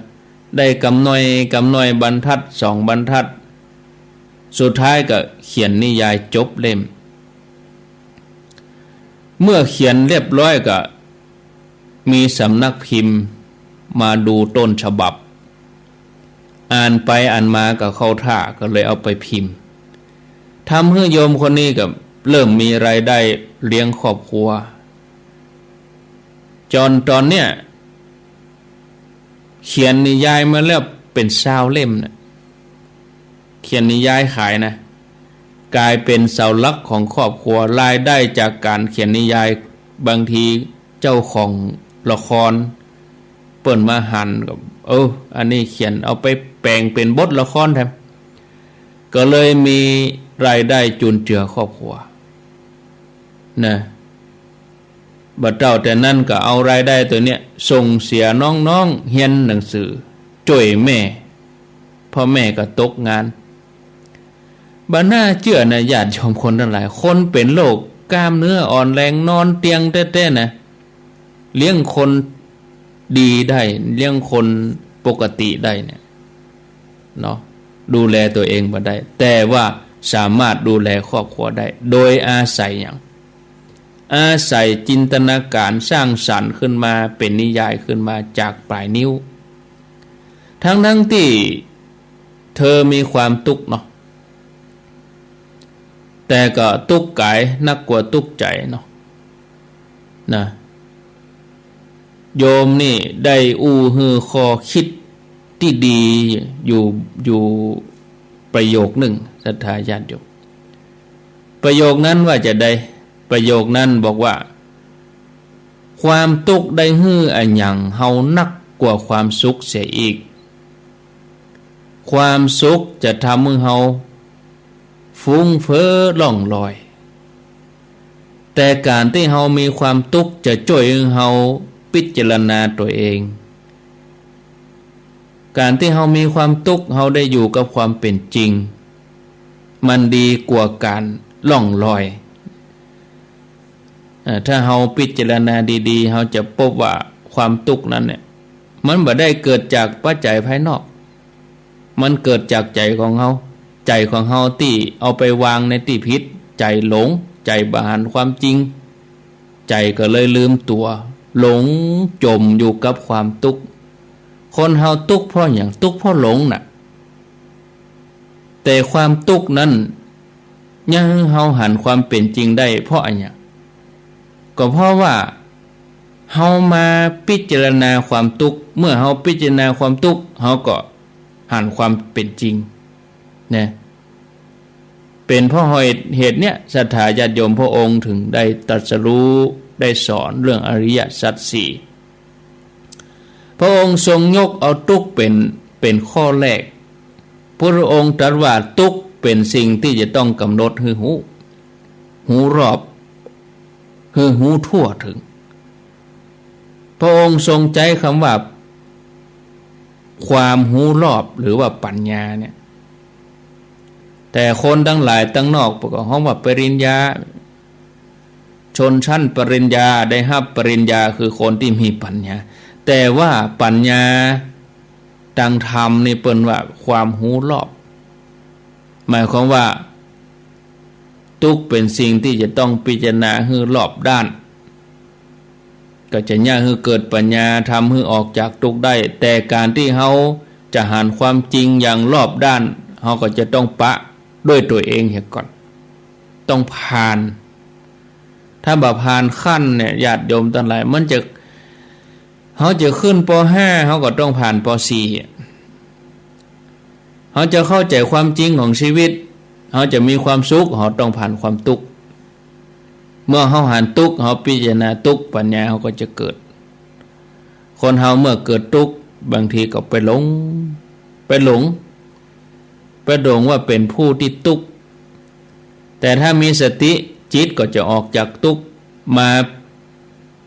ได้กำหน่อยบรรทัด2บรรทัดสุดท้ายก็เขียนนิยายจบเล่มเมื่อเขียนเรียบร้อยก็มีสำนักพิมพ์มาดูต้นฉบับอ่านไปอ่านมาก็เข้าท่าก็เลยเอาไปพิมพ์ทำให้โยมคนนี้ก็เริ่มมีรายได้เลี้ยงครอบครัวจนตอนเนี้ยเขียนนิยายมาแล้วเป็น20เล่มนะเขียนนิยายขายนะกลายเป็นเสาหลักของครอบครัวรายได้จากการเขียนนิยายบางทีเจ้าของละครเปิ่นมาหันกับอันนี้เขียนเอาไปแปลงเป็นบทละครแทนก็เลยมีรายได้จุนเจือครอบครัวนะบัดเจ้าแต่นั่นก็เอารายได้ตัวเนี้ยส่งเสียน้องๆเรียนหนังสือจ่วยแม่พ่อแม่ก็ตกงานบ่น่าเชื่อนะญาติโยมคนทั้งหลายคนเป็นโรคกล้ามเนื้ออ่อนแรงนอนเตียงแท้ๆนะเลี้ยงคนดีได้เลี้ยงคนปกติได้เนี่ยเนาะดูแลตัวเองบ่ได้แต่ว่าสามารถดูแลครอบครัวได้โดยอาศัยอย่างอาศัยจินตนาการสร้างสรรค์ขึ้นมาเป็นนิยายขึ้นมาจากปลายนิ้วทั้งที่เธอมีความทุกข์เนาะแต่ก็ทุกข์กายนักกว่าทุกข์ใจเนาะนะโยมนี่ได้ฮือคอคิดที่ดีอยู่ประโยคหนึ่งศรัทธาญาติโยมประโยคนั้นว่าจะได้ประโยคนั้นบอกว่าความทุกข์ได้ฮืออันหยังเฮานักกว่าความสุขเสียอีกความสุขจะทำให้เฮาฟุ้งเฟ้อล่องลอยแต่การที่เฮามีความทุกข์จะช่วยให้เฮาพิจารณาตัวเองการที่เฮามีความทุกข์เฮาได้อยู่กับความเป็นจริงมันดีกว่าการล่องลอยถ้าเฮาพิจารณาดีๆเฮาจะพบว่าความทุกข์นั้นเนี่ยมันบ่ได้เกิดจากปัจจัยภายนอกมันเกิดจากใจของเฮาใจของเฮาที่เอาไปวางในที่ผิดใจหลงใจบ่หันความจริงใจก็เลยลืมตัวหลงจมอยู่กับความทุกข์ คนเฮาทุกข์เพราะอย่างทุกข์เพราะหลงน่ะแต่ความทุกข์นั้นยังเฮาหันความเป็นจริงได้เพราะอะไรก็เพราะว่าเฮามาพิจารณาความทุกข์เมื่อเฮาพิจารณาความทุกข์เฮาก็หันความเป็นจริงนะเป็นเพราะเหตุเนี้ยศรัทธาญาติโยมพระองค์ถึงได้ตรัสรู้ได้สอนเรื่องอริยสัจสี่พระองค์ทรงยกเอาทุกข์เป็นข้อแรกพระองค์ตรัสว่าทุกข์เป็นสิ่งที่จะต้องกำหนดให้หูรอบให้หูทั่วถึงพระองค์ทรงใจคำว่าความหูรอบหรือว่าปัญญาเนี่ยแต่คนทั้งหลายตั้งนอกประกอบห้องว่าปริญญาชนชั้นปริญญาได้รับปริญญาคือคนที่มีปัญญาแต่ว่าปัญญาดังธรรมนี่เปิ้นว่าความหูรอบหมายความว่าทุกเป็นสิ่งที่จะต้องพิจารณาให้รอบด้านก็จะยากให้เกิดปัญญาทำให้ออกจากทุกข์ได้แต่การที่เฮาจะหาความจริงอย่างรอบด้านเฮาก็จะต้องปะด้วยตัวเองเสียก่อนต้องผ่านถ้าบ่ผ่านขั้นเนี่ยญาติโยมทั้งหลายมันจะเขาจะขึ้นป.5 เขาก็ต้องผ่านป.4 เขาจะเข้าใจความจริงของชีวิตเขาจะมีความสุขเขาต้องผ่านความทุกข์เมื่อเขาผ่านทุกข์เขาพิจารณาทุกข์ปัญญาเขาก็จะเกิดคนเขาเมื่อเกิดทุกข์บางทีก็ไปหลงว่าเป็นผู้ที่ทุกข์แต่ถ้ามีสติจิตก็จะออกจากทุกข์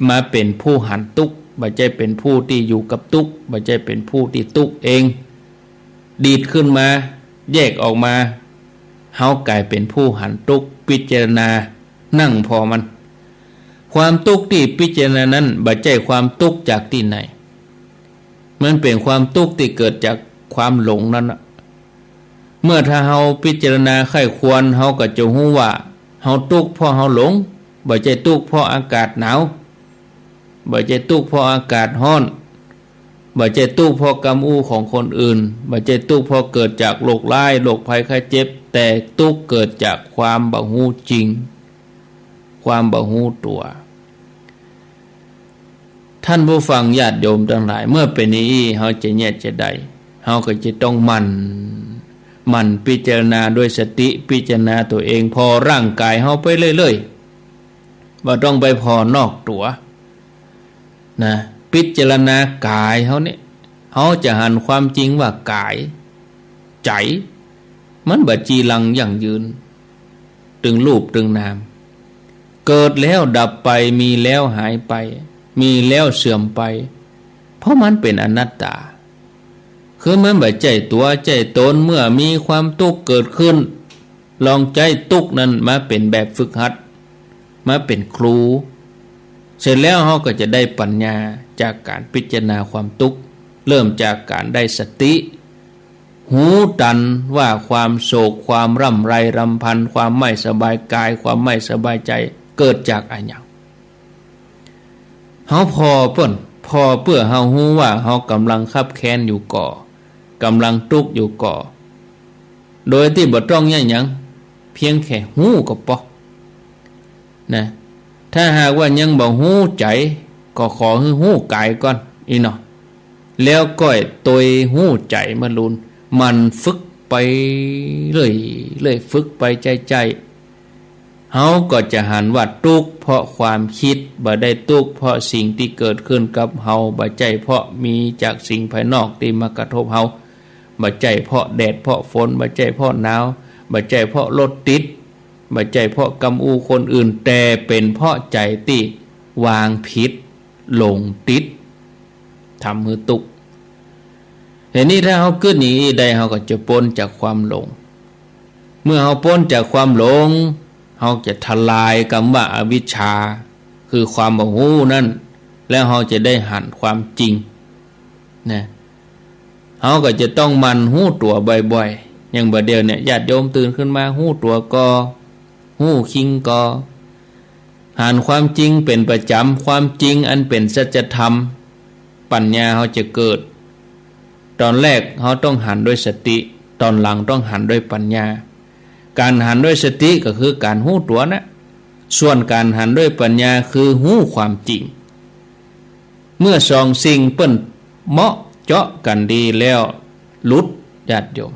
มาเป็นผู้หันทุกข์บ่ใช่เป็นผู้ที่อยู่กับทุกข์บ่ใช่เป็นผู้ที่ทุกข์เองดีดขึ้นมาแยกออกมาเฮากลายเป็นผู้หันทุกข์พิจารณานั่งพอมันความทุกข์ที่พิจารณานั้นบ่ใช่ความทุกข์จากที่ไหนมันเป็นความทุกข์ที่เกิดจากความหลงนั้นเมื่อถ้าเฮาพิจารณาไข้ควรเฮาก็จะรู้ว่าเฮาทุกข์เพราะเฮาหลงบ่ใช่ทุกข์เพราะอากาศหนาวบ่ใช่ทุกข์เพราะอากาศร้อนบ่ใช่ทุกข์เพราะกรรมอู้ของคนอื่นบ่ใช่ทุกข์เพราะเกิดจากโรคร้ายโรคภัยไข้เจ็บแต่ทุกข์เกิดจากความบ่รู้จริงความบ่รู้ตัวท่านผู้ฟังญาติโยมทั้งหลายเมื่อเป็นอย่างนี้เฮาจะแยกจะได้เฮาก็จะต้องมันพิจารณาด้วยสติพิจารณาตัวเองพอร่างกายเฮาไปเรื่อยๆบ่ต้องไปพอนอกตัวนะพิจารณากายเฮาเนี่ยเฮาจะหันความจริงว่ากายใจมันบ่จีรังยั่งยืนตึงรูปตึงนามเกิดแล้วดับไปมีแล้วหายไปมีแล้วเสื่อมไปเพราะมันเป็นอนัตตาคือมันบ่ใจตัวใจตนเมื่อมีความทุกข์เกิดขึ้นลองใจทุกข์นั้นมาเป็นแบบฝึกหัดมาเป็นครูเสร็จแล้วเราก็จะได้ปัญญาจากการพิจารณาความทุกข์เริ่มจากการได้สติหูตันว่าความโศกความร่ำไรรำพันความไม่สบายกายความไม่สบายใจเกิดจากอะไรเฮาพอเพื่อเฮาฮู้ว่าเฮากำลังคับแค้นอยู่ก่อกำลังทุกข์อยู่ก่อโดยที่บ่ต้องหยังเพียงแค่ฮู้ก็พอนะถ้าหากว่ายังบ่ฮู้ใจก็ขอให้ฮู้กายก่อนอีเนาะแล้วก็ตยฮู้ใจมาลุนมันฝึกไปเรื่อยฝึกไปใจเฮาก็จะหันว่าทุกข์เพราะความคิดบ่ได้ทุกข์เพราะสิ่งที่เกิดขึ้นกับเฮาบ่ใช่เพราะมีจากสิ่งภายนอกที่มากระทบเฮาบ่ใช่เพราะแดดเพราะฝนบ่ใช่เพราะหนาวบ่ใช่เพราะรถติดบ่ใช่เพราะกรรมอูคนอื่นแต่เป็นเพราะใจที่วางผิดหลงติดทำมือตุกเห็นนี้ถ้าเฮาขึ้นอย่างนี้ได้เฮาก็จะพ้นจากความหลงเมื่อเฮาพ้นจากความหลงเฮาจะทลายคำว่าอวิชชาคือความบ่ฮู้นั่นแล้วเฮาจะได้หันความจริงนะเฮาก็จะต้องมันฮู้ตัวบ่อยๆอย่างบัดเดียวเนี่ยญาติโยมตื่นขึ้นมาฮู้ตัวก็ฮู้คิงก็หันความจริงเป็นประจำความจริงอันเป็นสัจธรรมปัญญาเฮาจะเกิด ตอนแรกเขาต้องหันด้วยสติตอนหลังต้องหันด้วยปัญญาการหันด้วยสติก็คือการหู้ตัวนะส่วนการหันด้วยปัญญาคือหู้ความจริงเมื่อสองสิ่งเปิ้นเหมาะเจาะกันดีแล้วหลุดญาติโยม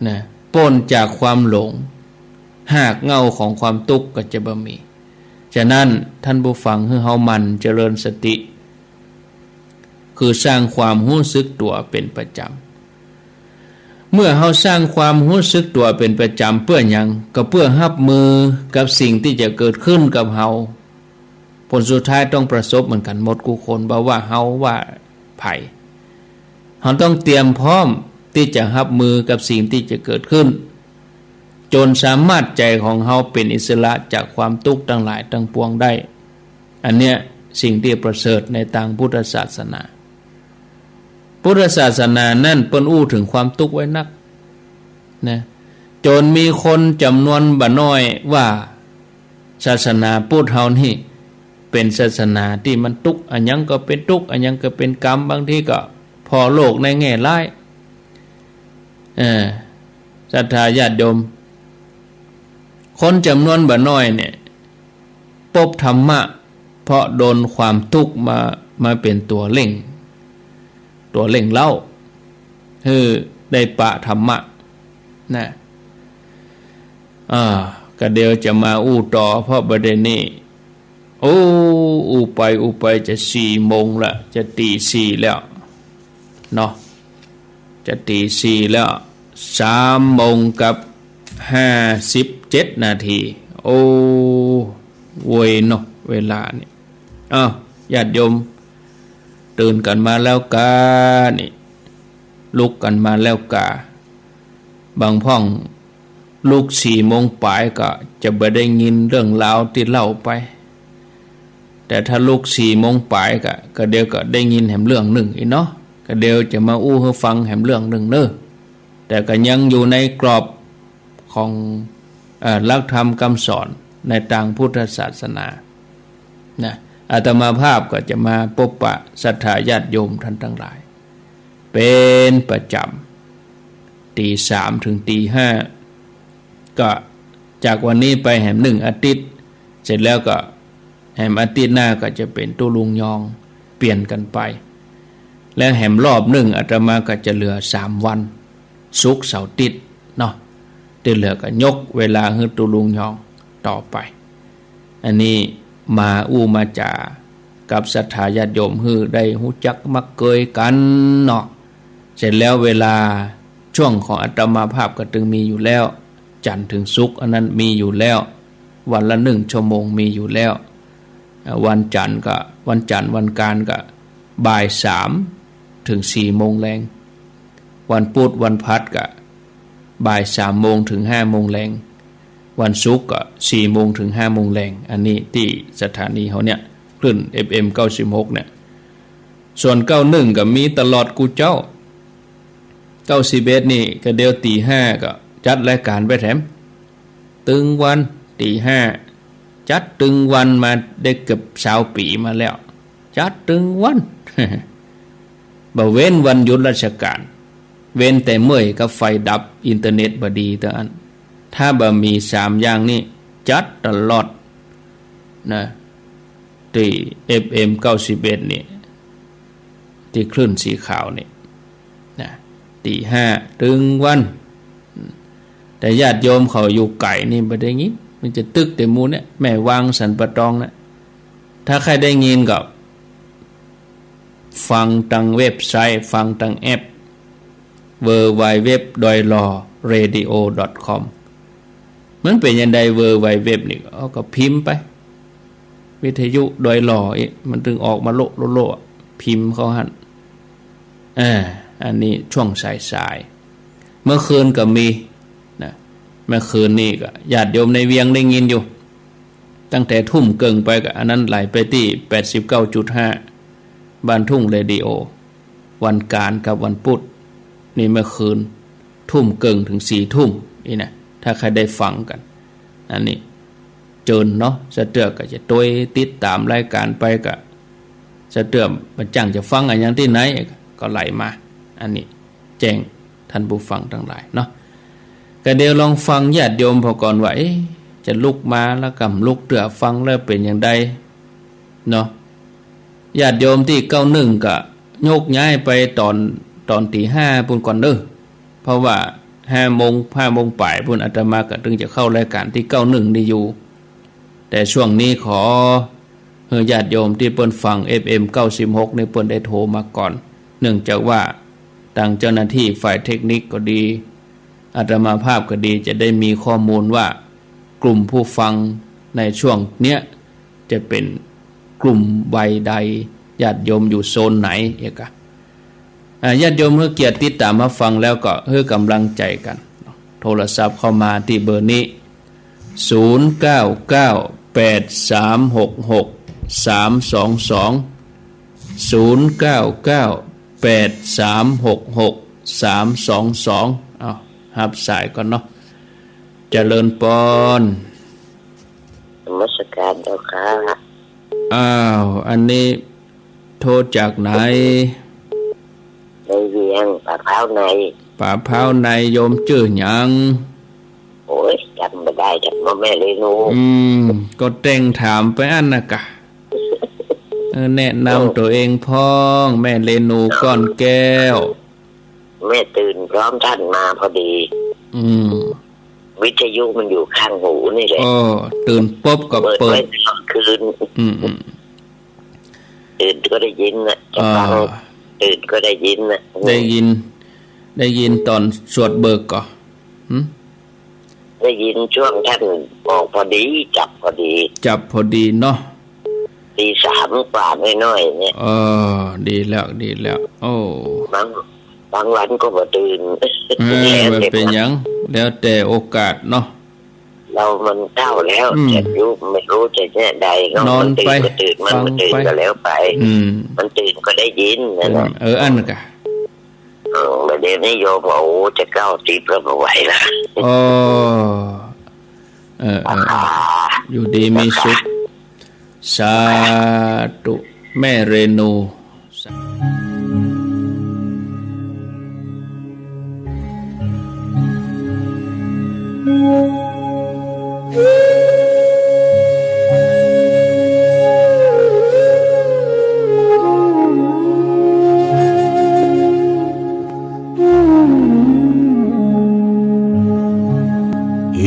นะพ้นจากความหลงหากเงาของความทุกข์ก็จะบ่มีฉะนั้นท่านผู้ฟังให้เฮามันเจริญสติคือสร้างความรู้สึกตัวเป็นประจำเมื่อเฮาสร้างความรู้สึกตัวเป็นประจำเพื่อหยังก็เพื่อรับมือกับสิ่งที่จะเกิดขึ้นกับเฮาผลสุดท้ายต้องประสบเหมือนกันหมดกูคนบ่ว่าเฮาว่าไผเฮาต้องเตรียมพร้อมที่จะรับมือกับสิ่งที่จะเกิดขึ้นจนสามารถใจของเฮาเป็นอิสระจากความทุกข์ทั้งหลายทั้งปวงได้อันเนี้ยสิ่งที่ประเสริฐในทางพุทธศาสนาพุทธศาสนานั่นเปิ้นอู้ถึงความทุกข์ไว้นักนะจนมีคนจำนวนบ่น้อยว่าศาสนาพุทธเฮานี่เป็นศาสนาที่มันทุกข์อันยังก็เป็นทุกข์อันยังก็เป็นกรรมบางทีก็พอโลกในแง่ร้ายศรัทธาญาติโยมคนจำนวนบ่น้อยเนี่ยพบธรรมะเพราะโดนความทุกข์มาเป็นตัวเร่งเล่าคือได้ปะธรรมะนะก็เดี๋ยวจะมาอู้ต่อเพราะประเด็นนี้อู้ไปจะ4 โมงละจะตี 4แล้วเนาะจะตี 4แล้ว3 โมงกับ57 นาทีเวยเนาะเวลานี่ญาติโยมตื่นกันมาแล้วกานี่ลุกกันมาแล้วกาบางพ่องลุก4 โมงปลายก็จะบ่ได้ยินเรื่องราวที่เล่าไปแต่ถ้าลุก4 โมงปลายก็เดี๋ยวก็ได้ยินแหมเรื่องหนึ่งอีเนาะก็เดี๋ยวจะมาอู้ให้ฟังแหมเรื่องหนึ่งเนอะแต่ก็ยังอยู่ในกรอบของหลักธรรมคำสอนในทางพุทธศาสนานะอาตมาภาพก็จะมาพบปะศรัทธาญาติโยมท่านทั้งหลายเป็นประจำตี 3 ถึงตี 5ก็จากวันนี้ไปแหม1 อาทิตย์เสร็จแล้วก็แหมอาทิตย์หน้าก็จะเป็นตุลุงยองเปลี่ยนกันไปแล้วแหมรอบ1อาตมาก็จะเหลือ3 วันศุกร์เสาร์อาทิตย์เนาะที่เหลือก็ยกเวลาให้ตุลุงยองต่อไปอันนี้มาอู้มาจากับศรัทธาญาติโยมฮือได้หูจักมักเกยกันเนาะเสร็จแล้วเวลาช่วงของอาตมาภาพก็ตึงมีอยู่แล้วจันทร์ถึงศุกร์อันนั้นมีอยู่แล้ววันละ1 ชั่วโมงมีอยู่แล้ววันจันทร์วันการก็บ่าย 3 ถึง 4 โมงแรงวันพุธวันพฤหัสก็บ่าย 3 โมงถึง 5 โมงแรงวันศุกร์ก็4 โมงถึง 5 โมงแรงอันนี้ที่สถานีเขาเนี่ยคลื่น FM 96เนี่ยส่วน91ก็มีตลอดกูเจ้า91นี่ก็เดี๋ยวตี 5ก็จัดรายการไปแถมตึงวันตี 5จัดตึงวันมาได้เกือบ20 ปีมาแล้วจัดตึงวัน บ่เว้นวันหยุดราชการเว้นแต่เมื่อยกับไฟดับอินเทอร์เน็ตบ่ดีเท่านั้นถ้าบ่มี3อย่างนี้จัดตลอดนะที่ FM 91นี่ที่คลื่นสีขาวนี่นะตี 5ถึงวันแต่ญาติโยมเขาอยู่ไกลนี่บ่ได้ยินมันจะตึกแต่หมู่เนี่ยแม่วางสันปะตองนะถ้าใครได้ยินก็ฟังทางเว็บไซต์ฟังทางแอปwww.doilawradio.com มันเป็นยังไง www นี่ก็พิมพ์ไปวิทยุดอยหล่อมันถึงออกมาโลพิมพ์เขาหั่นอันนี้ช่วงสายเมื่อคืนก็มีนะเมื่อคืนนี่ก็ญาติโยมในเวียงได้ยินอยู่ตั้งแต่ทุ่มเกิงไปก็อันนั้นไหลไปที่ 89.5 บ้านทุ่งเรดิโอวันการกับวันพุธนี่เมื่อคืนทุ่มเกิงถึง4 ทุ่มนี่นะถ้าใครได้ฟังกันอันนี้เจิญเนาะสะเตือกก็จะตัวติดตามรายการไปก็สะเตือกมันจังจะฟังอะไรอย่างที่ไหน ก็ไหลมาอันนี้แจ้งท่านผู้ฟังทั้งหลายเนาะก็เดี๋ยวลองฟังญาติโยมพอก่อนว่าจะลุกมาแล้วกำลุกเตือฟังแล้วเป็นอย่างใดเนาะญาติโยมที่91ก็โยกย้ายไปตอนตี 5ปุ่นก่อนเด้อเพราะว่า5 โมงปลายปุ่นอาตมาก็ถึงจะเข้ารายการที่91นี่อยู่แต่ช่วงนี้ขอญาติโยมที่เปิ้นฟัง FM 96นี่เปิ้นได้โทรมาก่อนเนื่องจากว่าทางเจ้าหน้าที่ฝ่ายเทคนิคก็ดีอาตมาภาพก็ดีจะได้มีข้อมูลว่ากลุ่มผู้ฟังในช่วงเนี้ยจะเป็นกลุ่มวัยใดญาติโยมอยู่โซนไหนเอกะญาติโยมเมื่อเกียรติติดตามมาฟังแล้วก็ให้กำลังใจกันโทรศัพท์เข้ามาที่เบอร์นี้0998366322เอาหับสายก่อนเนาะเจริญปอนนมัสการเจ้าค่ะอันนี้โทรจากไหนในเวียงป่าพร้าวในโยมชื่อหยังโอ้ยจำไม่ได้จำว่าแม่เรนูก็แต่งถามไปอันนะกะแนะนำตัวเองพ้องแม่เรนูก้อนแก้วแม่ตื่นพร้อมท่านมาพอดีวิทยุมันอยู่ข้างหูนี่แหละตื่นปุ๊บก็เปิดตอนคืนตื่นก็ได้ยินนะจะฟังตื่นก็ได้ยินนะได้ยินตอนสวดเบิกก่อได้ยินช่วงท่านบอกพอดีจับพอดีเนาะตี 3 กว่าน้อยๆเนี่ยดีแล้วโอ้บางวันก็บ่ตื่นมันเป็นหยังแล้วแต่โอกาสเนาะเรามันเก้าแล้วจะรู้ไม่รู้จะแน่ใดก็มันตื่นก็ตื่นมันไม่ตื่นก็แล้วไปมันตื่นก็ได้ยินนะอันกะประเดี๋ยวนี้โยมโอ้จะ90แล้วไม่ไหวแล้วอยู่ดีมีสุขสาธุแม่เรนู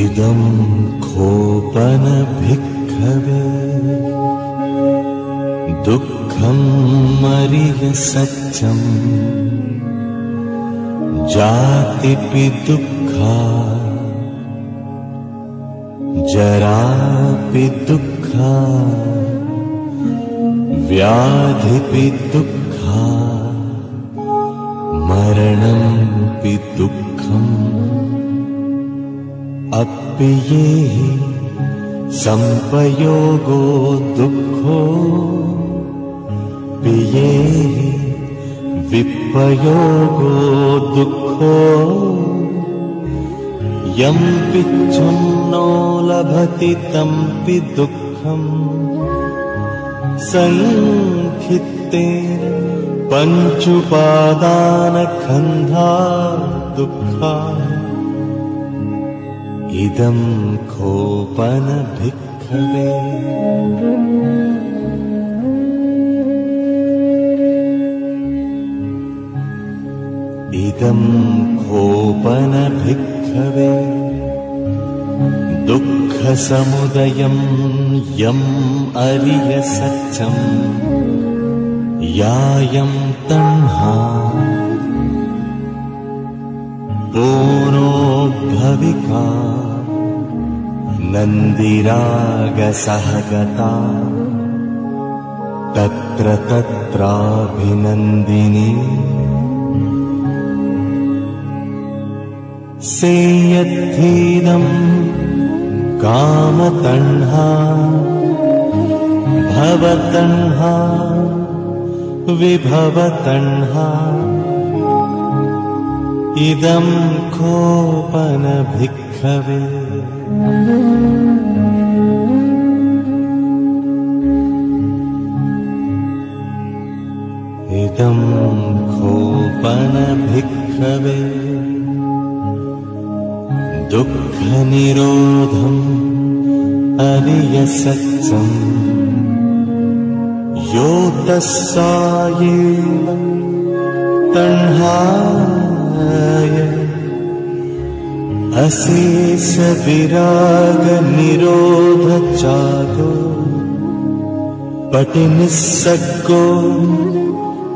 इदं खोपनभिक्खवे दुःखं मरिय सत्यं जातिपि दुःखा जरापि दुःखा व्याधिपि दुःखा मरणंपि दुःखम् अप्पिये संपयोगो दुःखो पिये विपयोगो दुःखो यं पिच्छं नो लभति तंपि दुःखम् संखित्ते पंचुपादानखंधा दुःखा इदं खोपनभिक्खवे इदं खोपनभिक्खवे दुःखसमुदयं यम् अरियसत्यं यायं तण्हा पूर्णोद्भविका नन्दिरागसहगता तत्र तत्राभिनन्दिनी सेयद्धीनं कामतण्हा भवतण्हा विभवतण्हा इदं खोपनभिक्खवे इदं पन भिक्खवे दुःखनिरोधम् अरियसत्सम् यो तस्सायेव तण्हाय अशेष विराग निरोध चागो पटिनिस्सग्गो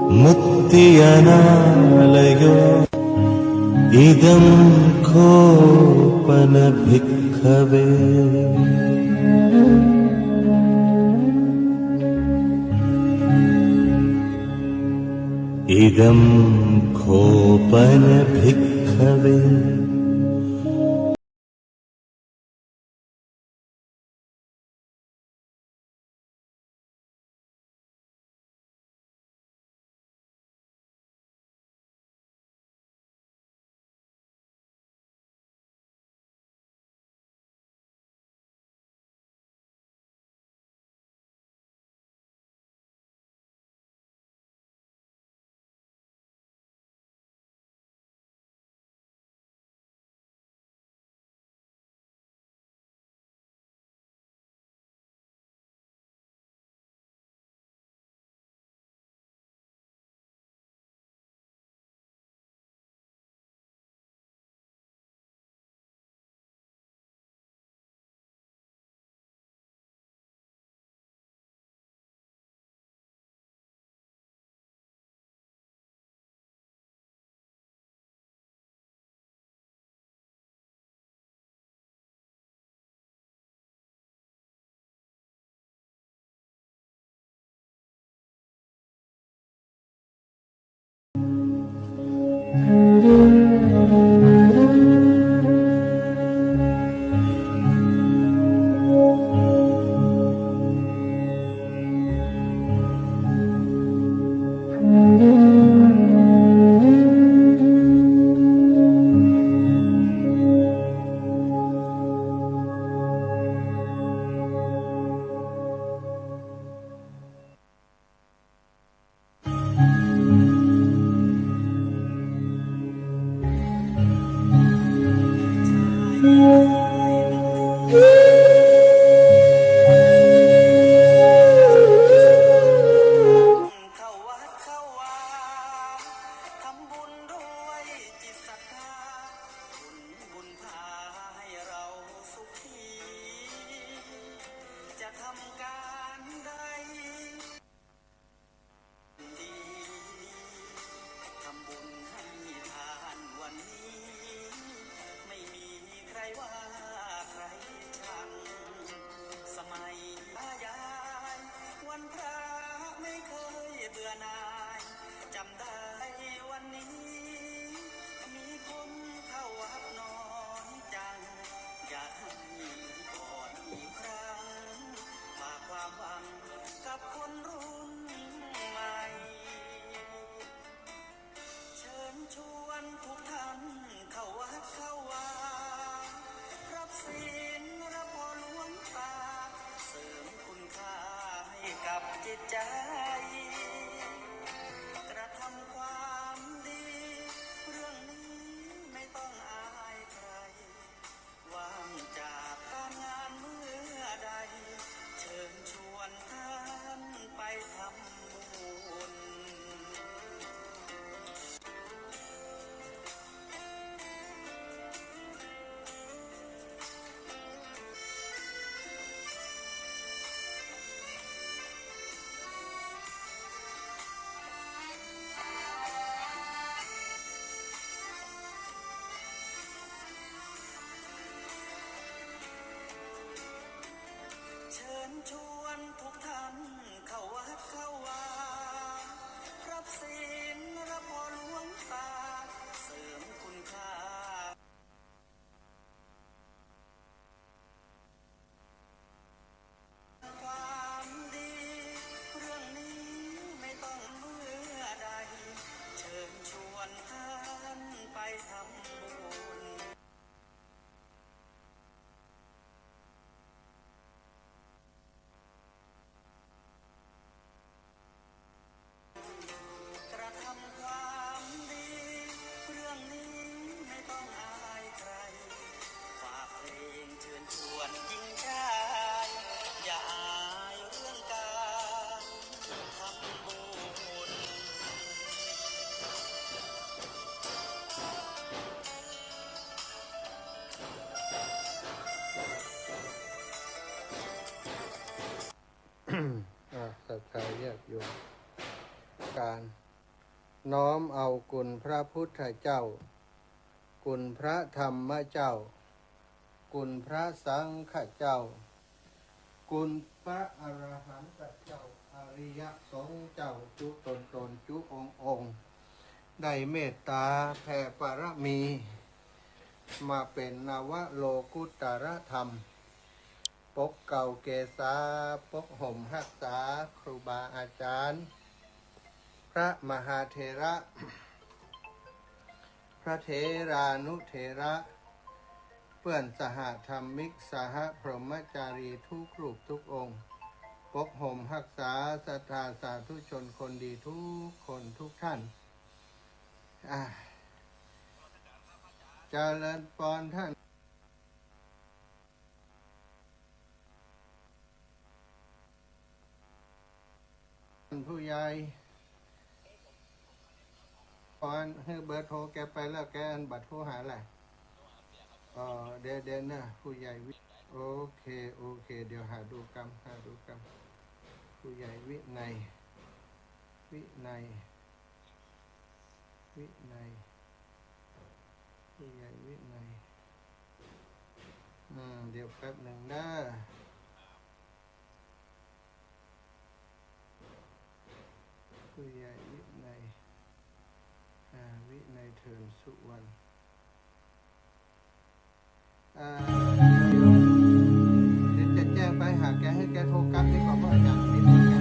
मुक्ति अनालयो इदं खोपन भिक्खवे इदं खोपन भिक्खवे อยู่การน้อมเอาคุณพระพุทธเจ้าคุณพระธรรมเจ้าคุณพระสังฆเจ้าคุณพระอรหันตเจ้าอริยสงฆ์เจ้าจุตนจุองค์ได้เมตตาแผ่ปรมีมาเป็นนวโลกุตรธรรมปกเก่าเกษาปกห่มรักษาครูบาอาจารย์พระมหาเถระพระเถรานุเถระเพื่อนสหธรรมิกสหพรหมจารีทุกรูปทุกองค์ปกห่มรักษาศรัทธาสาธุชนคนดีทุกคนทุกท่านเจริญพรท่านผู้ใหญ่พรให้เบอร์โทรแกไปแล้วแกอันบัตรโทรหาแหละเดี๋ยวนะผู้ใหญ่โอเคเดี๋ยวหาดูกรรมผู้ใหญ่วินัยผู้ใหญ่วินัยเดี๋ยวแป๊บหนึ่งนะผู้ใหญ่วินัยเทินสุวรรณเดี๋ยวจะแจ้งไปหาแกให้แกโทรกลับดีกว่าเพราะอาจารย์ติดต่อแก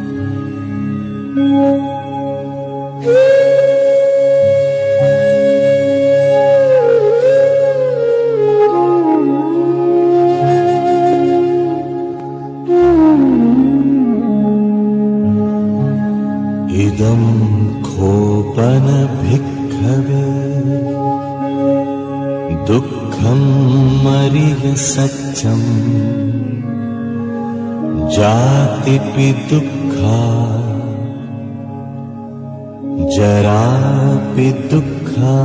इदं खोपनभिक्खवे दुःखं मरिय सत्यं जातिपि दुःखा जरापि दुःखा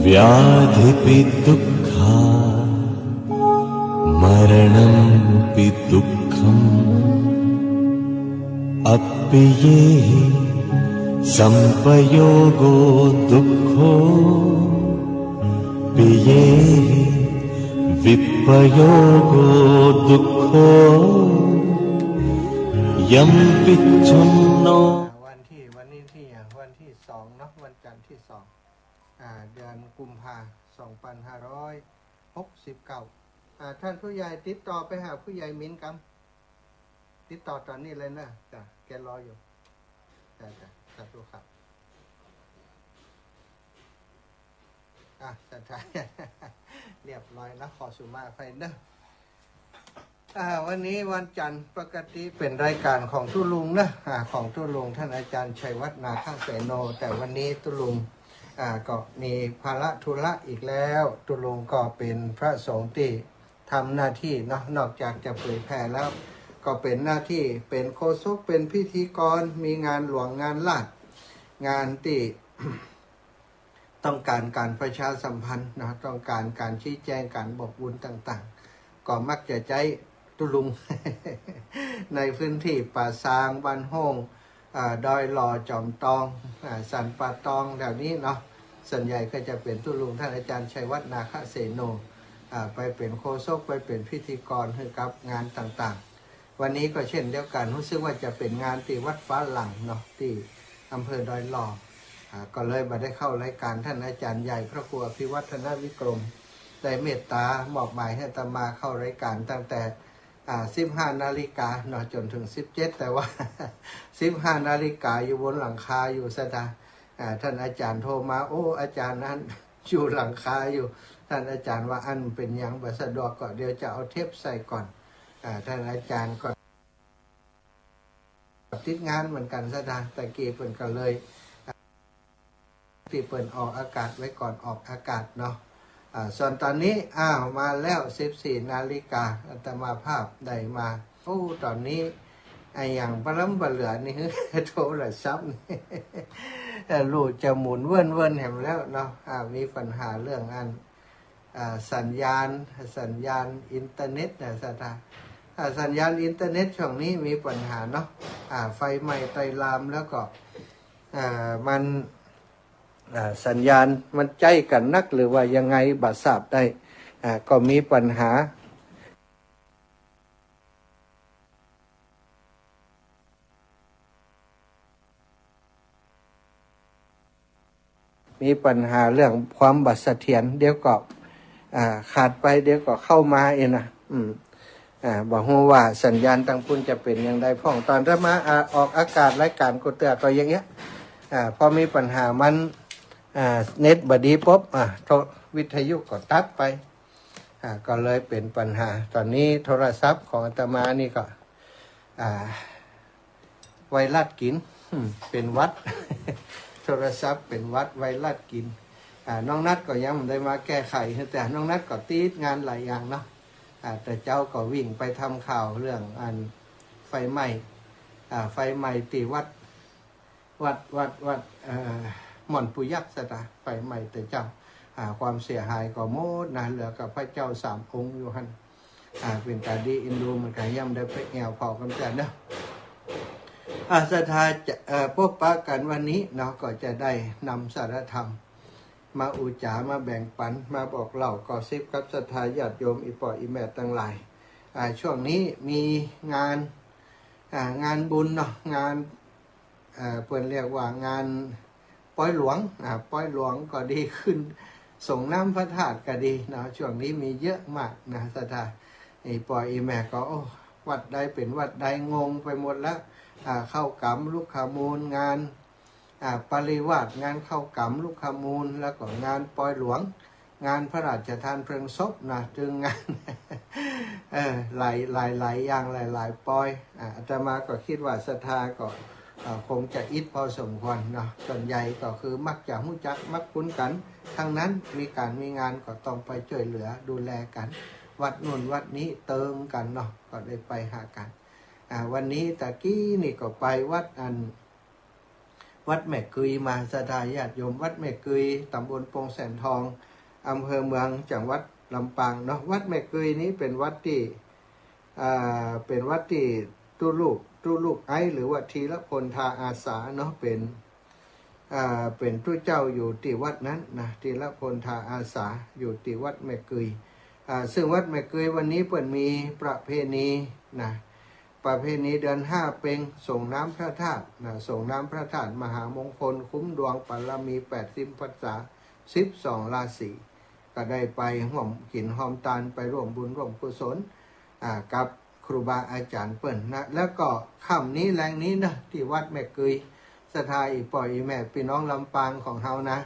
व्याधिपि दुःखा मरणंपि दुःखम् अप्पियेहि संपयोगो दुःखो पियेहि विपयोगो दुःखो यं पिच्छुन्नो วันนี้ที่2เนาะวันจันทร์ที่2เดือนกุมภาพันธ์2569ท่านผู้ใหญ่ติดต่อไปหาผู้ใหญ่มิ้นกำติดต่อตอนนี้เลยนะจ้ะแกรออยู่จ้ะสาธุครับสัตย์เรียบร้อยนะขอสุมาภัยเนอะวันนี้วันจันทร์ปกติเป็นรายการของตุลุงนะของตุลุงท่านอาจารย์ชัยวัฒน์นาคเสโนแต่วันนี้ตุลุงก็มีภาระธุระอีกแล้วตุลุงก็เป็นพระสงฆ์ที่ทำหน้าที่เนาะนอกจากจะเผยแผ่แล้วก็เป็นหน้าที่เป็นโฆษกเป็นพิธีกรมีงานหลวงงานลาดงานที่ ต้องการการประชาสัมพันธ์นะต้องการการชี้แจงการบอกบุญต่างๆก็มักจะใช้ตุลุง ในพื้นที่ป่าซางบ้านห้องดอยหล่อจอมตองสันป่าตองแถวนี้เนาะส่วนใหญ่ก็จะเป็นตุลุงท่านอาจารย์ชัยวัฒน์นาคเสโนไปเป็นโฆษกไปเป็นพิธีกรให้กับงานต่างๆวันนี้ก็เช่นเดียวกันรู้สึกว่าจะเป็นงานที่วัดฟ้าหลังเนาะที่อำเภอดอยหล่อก็เลยมาได้เข้ารายการท่านอาจารย์ใหญ่พระครูอภิวัฒนวิกรมได้เมตตามอบหมายให้อาตมาเข้ารายการตั้งแต่15 นาฬิกาเนาะจนถึง17แต่ว่า 15 นาฬิกาอยู่บนหลังคาอยู่ซะนะท่านอาจารย์โทรมาโอ้อาจารย์นั้นอยู่หลังคาอยู่ท่านอาจารย์ว่าอันเป็นยังบ่สะดวกก็เดี๋ยวจะเอาเทปใส่ก่อนท่านอาจารย์ก็ติดงานเหมือนกันซะนะตะกี้เพิ่นก็เลยที่เปิดออกอากาศไว้ก่อนออกอากาศเนาะส่วนตอนนี้มาแล้ว14 นาฬิกาอาตมาภาพได้มาตอนนี้อย่างปล้ำบะเหลือนี่โทรศัพท์นี่ลูกจะหมุนเวินเห็นแล้วเนาะมีปัญหาเรื่องสัญญาณอินเทอร์เน็ตนะสัตว์ สัญญาณอินเทอร์เน็ตช่วงนี้มีปัญหาเนาะไฟไหม้ไตลามแล้วก็มันสัญญาณมันใจกันนักหรือว่ายังไงบัดทราบได้ก็มีปัญหาเรื่องความบัดเสถียรเดี๋ยวก็ขาดไปเดี๋ยวก็เข้ามาเองนะบอกว่าสัญญาณทางพุ่นจะเป็นอย่างไรพ่องตอนถ้ามาออกอากาศรายการก็เตือนก็อย่างเงี้ยพอมีปัญหามันเน็ตบดีปุ๊บวิทยุก็ตัดไปก็เลยเป็นปัญหาตอนนี้โทรศัพท์ของอาตมานี่ก็ไวรัสกินเป็นวัด โทรศัพท์เป็นวัดไวรัสกินน้องนัดก็ยังไม่ได้มาแก้ไขแต่น้องนัดก็ติดงานหลายอย่างเนาะแต่เจ้าก็วิ่งไปทำข่าวเรื่องไฟไหม้ตีวัดหม่อนปุยักษ์สตาไฟไหม้แต่เจ้าความเสียหายก็โมดนะเหลือกับพระเจ้า3 องค์อยู่หันเป็นการดีอินดูมันก็ย่ำได้ไปแอวเผากันแต่เนาะศรัทธาจะพบปะกันวันนี้เนาะก็จะได้นำสารธรรมมาอุจามาแบ่งปันมาบอกเล่าก่อซิบกับศรัทธาญาติโยมอีปออีแม่ทั้งหลายช่วงนี้มีงานบุญเนาะงานเพิ่นเรียกว่างานป้อยหลวงป้อยหลวงก็ดีขึ้นส่งน้ำพระธาตุก็ดีเนาะช่วงนี้มีเยอะมากนะศรัทธาอีปออีแม่ก็วัดใดเป็นวัดใดงงไปหมดแล้วเข้ากรรมลูกขมูลงานปริวาสงานเข้ากรรมลูกขมูลแล้วก็งานปอยหลวงงานพระราชทานเพลิงศพนะจึงงาน หลายอย่างหลายปอยอาตมาก็คิดว่าศรัทธาก็คงจะอิดพอสมควรเนาะส่วนใหญ่ก็คือมักจะหู้จักมักคุ้นกันทั้งนั้นมีงานก็ต้องไปช่วยเหลือดูแลกันวัดนู่นวัดนี้เติมกันเนาะก็ได้ไปหากันวันนี้ตะกี้นี่ก็ไปวัดแม่กุยมาศรัทธาญาติโยมวัดแม่กุยตำบลโป่งแสนทองอำเภอเมืองจังหวัดลำปางเนาะวัดแม่กุยนี้เป็นวัดที่ตู้ลูกไอหรือว่าทีละพลทาอาสาเนาะเป็นตู้เจ้าอยู่ที่วัดนั้นนะทีละพลทาอาสาอยู่ที่วัดแม่กุยซึ่งวัดแม่กุยวันนี้เปิดมีประเพณีนะประเพณีเดือน5เป็งส่งน้ำพระธาตุส่งน้ำพระธาตุมหามงคลคุ้มดวงปารมี80 พรรษา12 ราศีก็ได้ไปห่วมกินหอมตาลไปร่วมบุญร่วมกุศลกับครูบาอาจารย์เปิ้นนะแล้วก็ค่ำนี้แรงนี้นะที่วัดแม่กุยศรัทธาอีปออีแม่พี่น้องลำปางของเฮานะ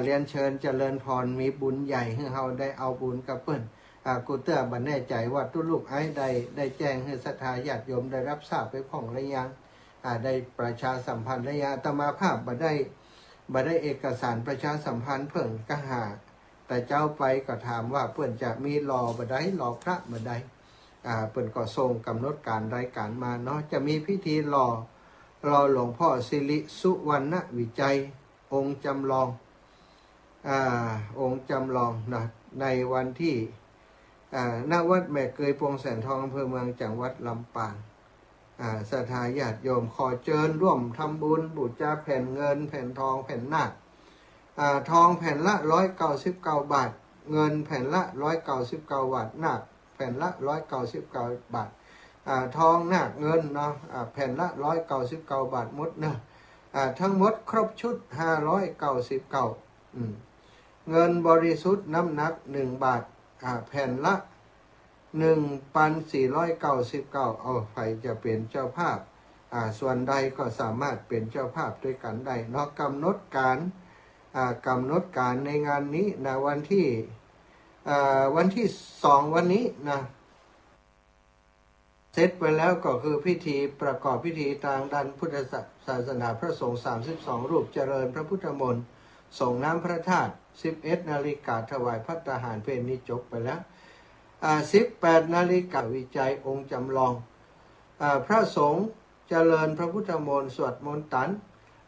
เรียนเชิญเจริญพรมีบุญใหญ่ให้เฮาได้เอาบุญกับเปิ้นกูเตอร์บันแน่ใจว่าทุกลูกไอ้ได้แจ้งให้ศรัทธาญาติโยมได้รับทราบไปพ่องระยังได้ประชาสัมพันธ์ระยะอาตมาภาพบ่ได้เอกสารประชาสัมพันธ์เพิ่งก็หาแต่เจ้าไปก็ถามว่าเปิ้นจะมีรอบ่ได้รอพระบ่ได้เปิ้นก็ส่งกำหนดการรายการมาเนาะจะมีพิธีรอหลวงพ่อสิริสุวรรณวิจัยองค์จำลองนะในวันที่ณวัดแม่เกยโป่งแสนทองอำเภอเมืองจังหวัดลำปางศรัทธาญาติโยมขอเชิญร่วมทำบุญบูชาแผ่นเงินแผ่นทองแผ่นนาคทองแผ่นละ199 บาทเงินแผ่นละ199 บาทนาคแผ่นละ199 บาททองนาคเงินเนาะแผ่นละ199 บาทหมดเนาะทั้งหมดครบชุด599เงินบริสุทธิ์น้ำหนัก1 บาทแผ่นละ 1,499 เอาใครจะเป็นเจ้าภาพส่วนใดก็สามารถเป็นเจ้าภาพด้วยกันได้เนาะกำหนดการในงานนี้นะวันที่2วันนี้นะเสร็จไปแล้วก็คือพิธีประกอบพิธีทางด้านพุทธศาสนาพระสงฆ์32 รูปเจริญพระพุทธมนต์ส่งน้ำพระธาตุ11 นาฬิกาถวายภัตตาหารเพลนี้จบไปแล้ว18 นาฬิกาวิจัยองค์จำลองพระสงฆ์เจริญพระพุทธมนต์สวดมนต์ตัน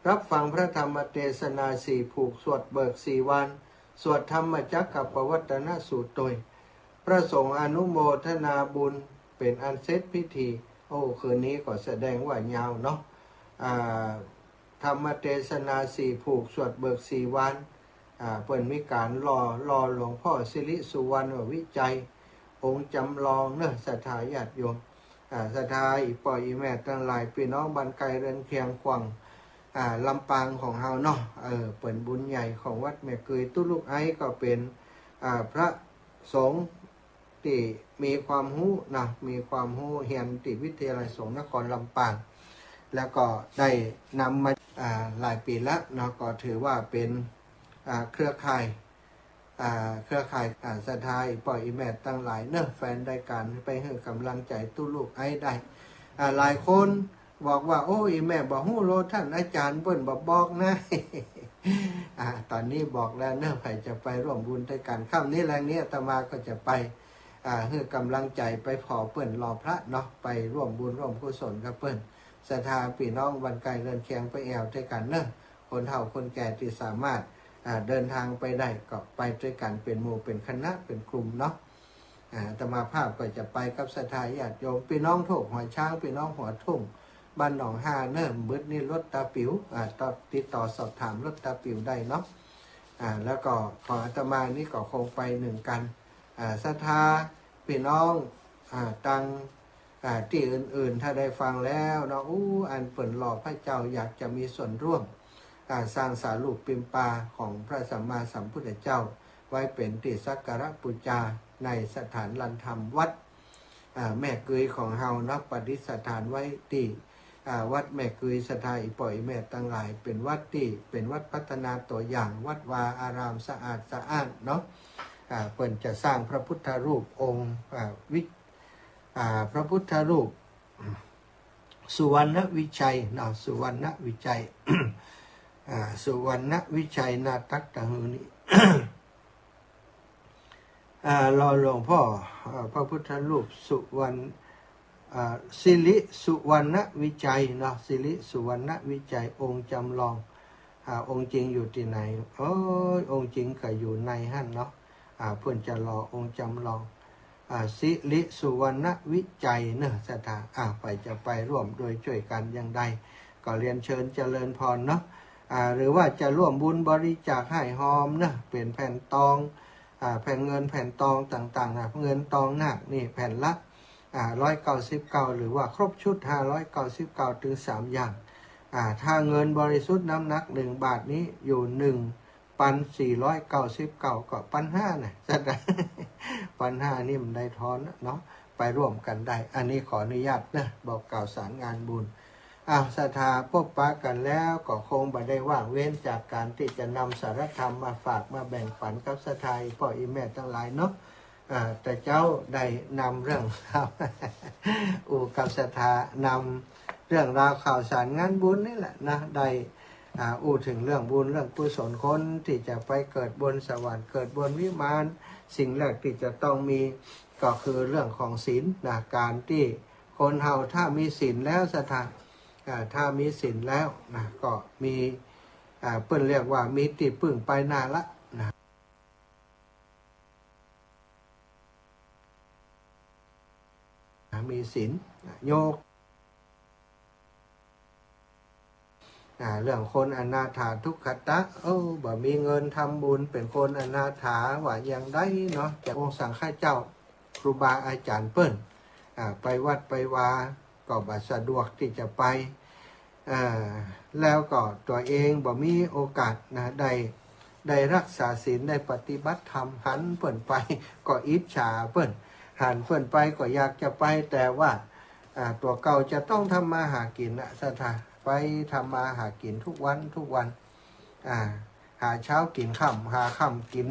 รับฟังพระธรรมเทศนา4ผูกสวดเบิก4 วันสวดธรรมจักรกับปวัตตนสูตรโดยพระสงฆ์อนุโมทนาบุญเ เป็นอันเสร็จพิธีโอ้คืนนี้ก็แสดงว่ายาวเนาะธรรมเทศนาสี่ผูกสวดเบิกสี่วันเปิ่นมีการรอหลวงพ่อสิริสุวรรณวิจัยองค์จำลองเนอะศรัทธาญาติโยมศรัทธาอีป่อยอีแม่ทั้งหลายพี่น้องบ้านไกลเรือนเคียงขวังลำปางของเฮาเนาะเปิ่นบุญใหญ่ของวัดแม่เกยตุ้ลุกไอก็เป็นพระสงฆ์ที่มีความรู้นะมีความรู้เรียนที่วิทยาลัยสงฆ์นครลำปางแล้วก็ได้นำมาหลายปีแล้วเนาะก็ถือว่าเป็นเครือข่ายศรัทธาอีป่อยอีแม่ตั้งหลายเนอะแฟนได้การไปให้กำลังใจตู้ลูกไอ้ได้หลายคนบอกว่าโอ้อีแม่บอกฮู้โลท่านอาจารย์เปิ้นบอกนะ ตอนนี้บอกแล้วเนอะใครจะไปร่วมบุญด้วยกันค่ำนี้แรงนี้อาตมาก็จะไปให้กำลังใจไปขอเปิ้นรอพระเนาะไปร่วมบุญร่วมกุศลกับเปิ้นศรัทธาพี่น้องวันไกลเดินเคียงไปแอวด้วยกันเนอะคนเฒ่าคนแก่ที่สามารถเดินทางไปได้ก็ไปด้วยกันเป็นหมู่เป็นคณะเป็นกลุ่มเนาะอาตมาภาพก็จะไปกับศรัทธาญาติโยมพี่น้องโถกหัวช้างพี่น้องหัวทุ่งบ้านหนองห้าเนิ่มบึดนี่รถตาปิ๋วติดต่อสอบถามรถตาปิ๋วได้เนาะแล้วก็ของอาตมานี่ก็คงไปหนึ่งกันศรัทธาพี่น้องตังที่อื่นๆถ้าได้ฟังแล้วเนาะอันเปิ่นหล่อพระเจ้าอยากจะมีส่วนร่วมสร้างสารูปปิมปาของพระสัมมาสัมพุทธเจ้าไว้เป็นที่สักการะบูชาในสถานลันธรรมวัดแม่เกยของเฮาเนาะประดิษฐานไว้ที่วัดแม่เกยศรัทธาอีป่อยแม่ตั้งหลายเป็นวัดที่เป็นวัดพัฒนาตัวอย่างวัดวาอารามสะอาดสะอ้านเนาะเปิ่นจะสร้างพระพุทธรูปองค์พระพุทธรูปสุวรรณวิชัยเนาะสุวรรณวิชัย สุวรรณวิชัยนาตักตะหือนี่ รอหลวงพ่อพระพุทธรูปสุวรรณสิริสุวรรณวิจัยเนาะสิริสุวรรณวิจัยองค์จำลององค์จริงอยู่ที่ไหนโอ้ยองค์จริงก็อยู่ในหั่นเนาะเพื่อนจะรอองค์จำลองสิริสุวรรณวิจัยเนอะศรัทธาไปจะไปร่วมโดยช่วยกันอย่างใดก็เรียนเชิญเจริญพรเนาะหรือว่าจะร่วมบุญบริจาคให้หอมนะเป็นแผ่นตองแผ่นเงินแผ่นตองต่างๆนะเงินตองหนักนี่แผ่นละ199หรือว่าครบชุด599ถึง3อย่างถ้าเงินบริสุทธิ์น้ำหนัก1 บาทนี้อยู่1,499ก็1,500นะจะได้1,500นี่มันได้ทอนเนาะไปร่วมกันได้อันนี้ขออนุญาตนะบอกกล่าวสารงานบุญศรัทธาพบปะกันแล้วก็คงไม่ได้ว่างเว้นจากการที่จะนำสารธรรมมาฝากมาแบ่งปันกับศรัทธาพ่ออีแม่ทั้งหลายเนาะแต่เจ้าได้นำเรื่องราว กับศรัทธานำเรื่องราวข่าวสารงานบุญนี่แหละนะได้ถึงเรื่องบุญเรื่องกุศลคนที่จะไปเกิดบนสวรรค์เกิดบนวิมานสิ่งแรกที่จะต้องมีก็คือเรื่องของศีลนะการที่คนเฮาถ้ามีศีลแล้วศรัทธาถ้ามีศีลแล้วนะก็มีเปิ้นเรียกว่ามีติพึ่งไปนาละนะมีศีลโยกเรื่องคนอนาถาทุกขตะบ่มีเงินทำบุญเป็นคนอนาถาว่าอย่างได้เนาะจากองค์สังฆเจ้าครูบาอาจารย์เปิ้นไปวัดไปวาก็บ่สะดวกที่จะไปแล้วก็ตัวเองบ่มีโอกาสนะได้รักษาศีลได้ปฏิบัติธรรมหันเปิ้นไปก็อิจฉาเปิ้นหันเปิ้นไปก็อยากจะไปแต่ว่าตัวเก่าจะต้องทำมาหากินนะศรัทธาไปทำมาหากินทุกวันหาเช้ากินค่ำหาค่ำกิน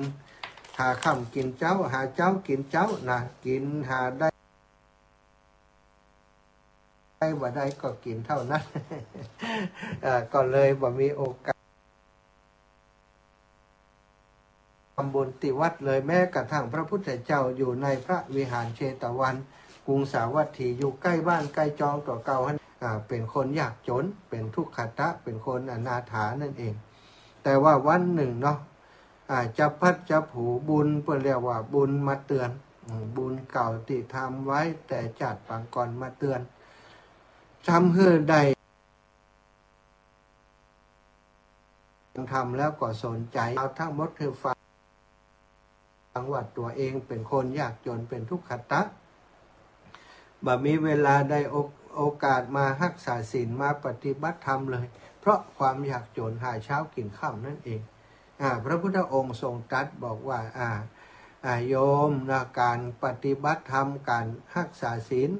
หาค่ำกินเจ้าหาเจ้ากินเจ้านะกินหาได้ว่าได้ก็กินเท่านั้น ก็เลยบ่มีโอกาสทำบุญที่วัดเลยแม้กระทั่งพระพุทธเจ้าอยู่ในพระวิหารเชตวันกรุงสาวัตถีอยู่ใกล้บ้านใกล้จองตัวเก่าเป็นคนยากจนเป็นทุกขตะเป็นคนอนาถานั่นเองแต่ว่าวันหนึ่งเนาะจะพัดจะผูบุญเพื่อเรียกว่าบุญมาเตือน บุญเก่าที่ทำไว้แต่จัดปางก่อนมาเตือนทำให้ได้ทำแล้วก็สนใจเอาทั้งหมดคือฟังว่าตัวเองเป็นคนยากจนเป็นทุกขตะบ่มีเวลาได้โอกาสมารักษาศีลมาปฏิบัติธรรมเลยเพราะความยากจนหาเช้ากินค่ำนั่นเองพระพุทธองค์ทรงตรัสบอกว่าโยมการปฏิบัติธรรมการรักษาศีล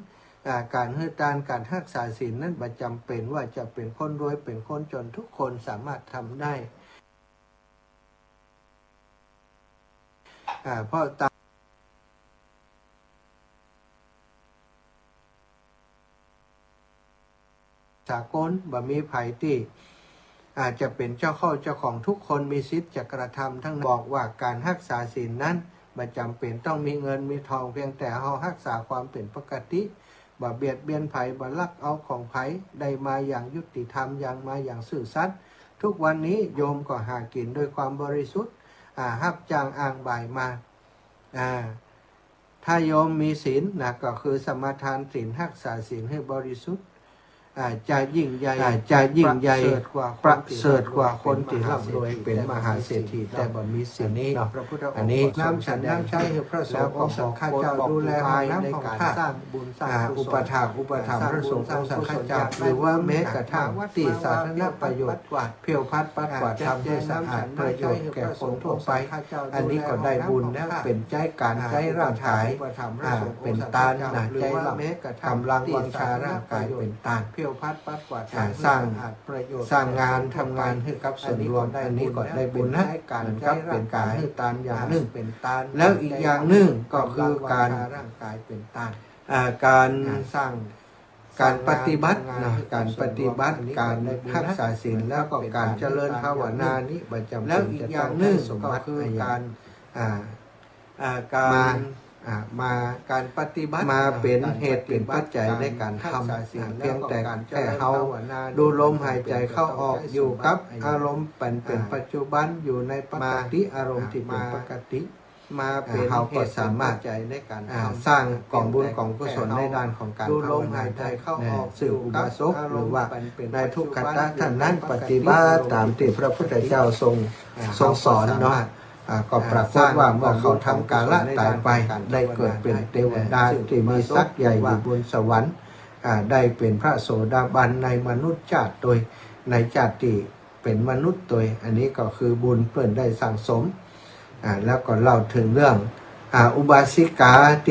การให้ทานการรักษาศีลนั้นประจำเป็นว่าจะเป็นคนรวยเป็นคนจนทุกคนสามารถทำได้เพราะตามสากลบ่มีไผที่อาจจะเป็นเจ้าของทุกคนมีสิทธิ์จะกระทำทั้งบอกว่าการรักษาศีลนั้นบ่จำเป็นต้องมีเงินมีทองเพียงแต่เฮารักษาความเป็นปกติบ่เบียดเบียนไผบ่ลักเอาของไผได้มาอย่างยุติธรรมอย่างมาอย่างซื่อสัตย์ทุกวันนี้โยมก็หากินด้วยความบริสุทธิ์รับจ้างอ้างบ่ายมาถ้าโยมมีศีลก็คือสมาทานศีลรักษาศีลให้บริสุทธิ์จะยิ่งใหญ่ประเสริฐกว่าคนที่ร่ำรวยเป็นมหาเศรษฐีแต่บ่มีศีลนี้อันนี้น้ำฉันน้ำใช้ให้พระสงฆ์องค์สังฆเจ้าดูแลในการสร้างบุญสร้างอุปถากอุปถัมภ์พระสงฆ์องค์สังฆเจ้าหรือว่าแม้กระทั่งที่สาธารณประโยชน์เพียวพัดปัดกวาดทำให้สะอาดประโยชน์แก่คนทั่วไปอันนี้ก็ได้บุญแล้วเป็นใจการใจร่างกายเป็นตาลใจเรากำลังวังชาร่างกายเป็นตาลพัดปัดกวาดสร้างงานทำงานให้กับส่วนรวมอันนี้ก็ได้บุญนะการกับเป็นการให้ตานอย่างหนึ่งเป็นตานแล้วอีกอย่างหนึ่งก็คือการร่างกายเป็นตานการสร้างการปฏิบัติการปฏิบัติการรักษาศีลแล้วก็การเจริญภาวนานี้ประจำแล้วอีกอย่างหนึ่งก็คือมาการปฏิบัติมาเป็นเหตุเป็นปัจจัยในการทำเพียงแต่เขาดูลมหายใจเข้าออกอยู่กับอารมณ์เป็นปัจจุบันอยู่ในปกติอารมณ์ที่เป็นปกติมาเป็นเขาก็สามารถใจในการสร้างกองบุญกองกุศลในด้านของการดูลมหายใจเข้าออกสื่ออุบาสกหรือว่าในทุกขตะท่านนั้นปฏิบัติตามที่พระพุทธเจ้าทรงสอนเนาะก็ปรากฏว่าเมื่อเขาทำกาละตายไปได้เกิดเป็นเทวดาที่มีศักดิ์ใหญ่อยู่บนสวรรค์ได้เป็นพระโสดาบันในมนุษย์ชาติโดยในชาติที่เป็นมนุษย์โดยอันนี้ก็คือบุญเพื่อนได้สั่งสมแล้วก็เล่าถึงเรื่องอุบาสิกาที่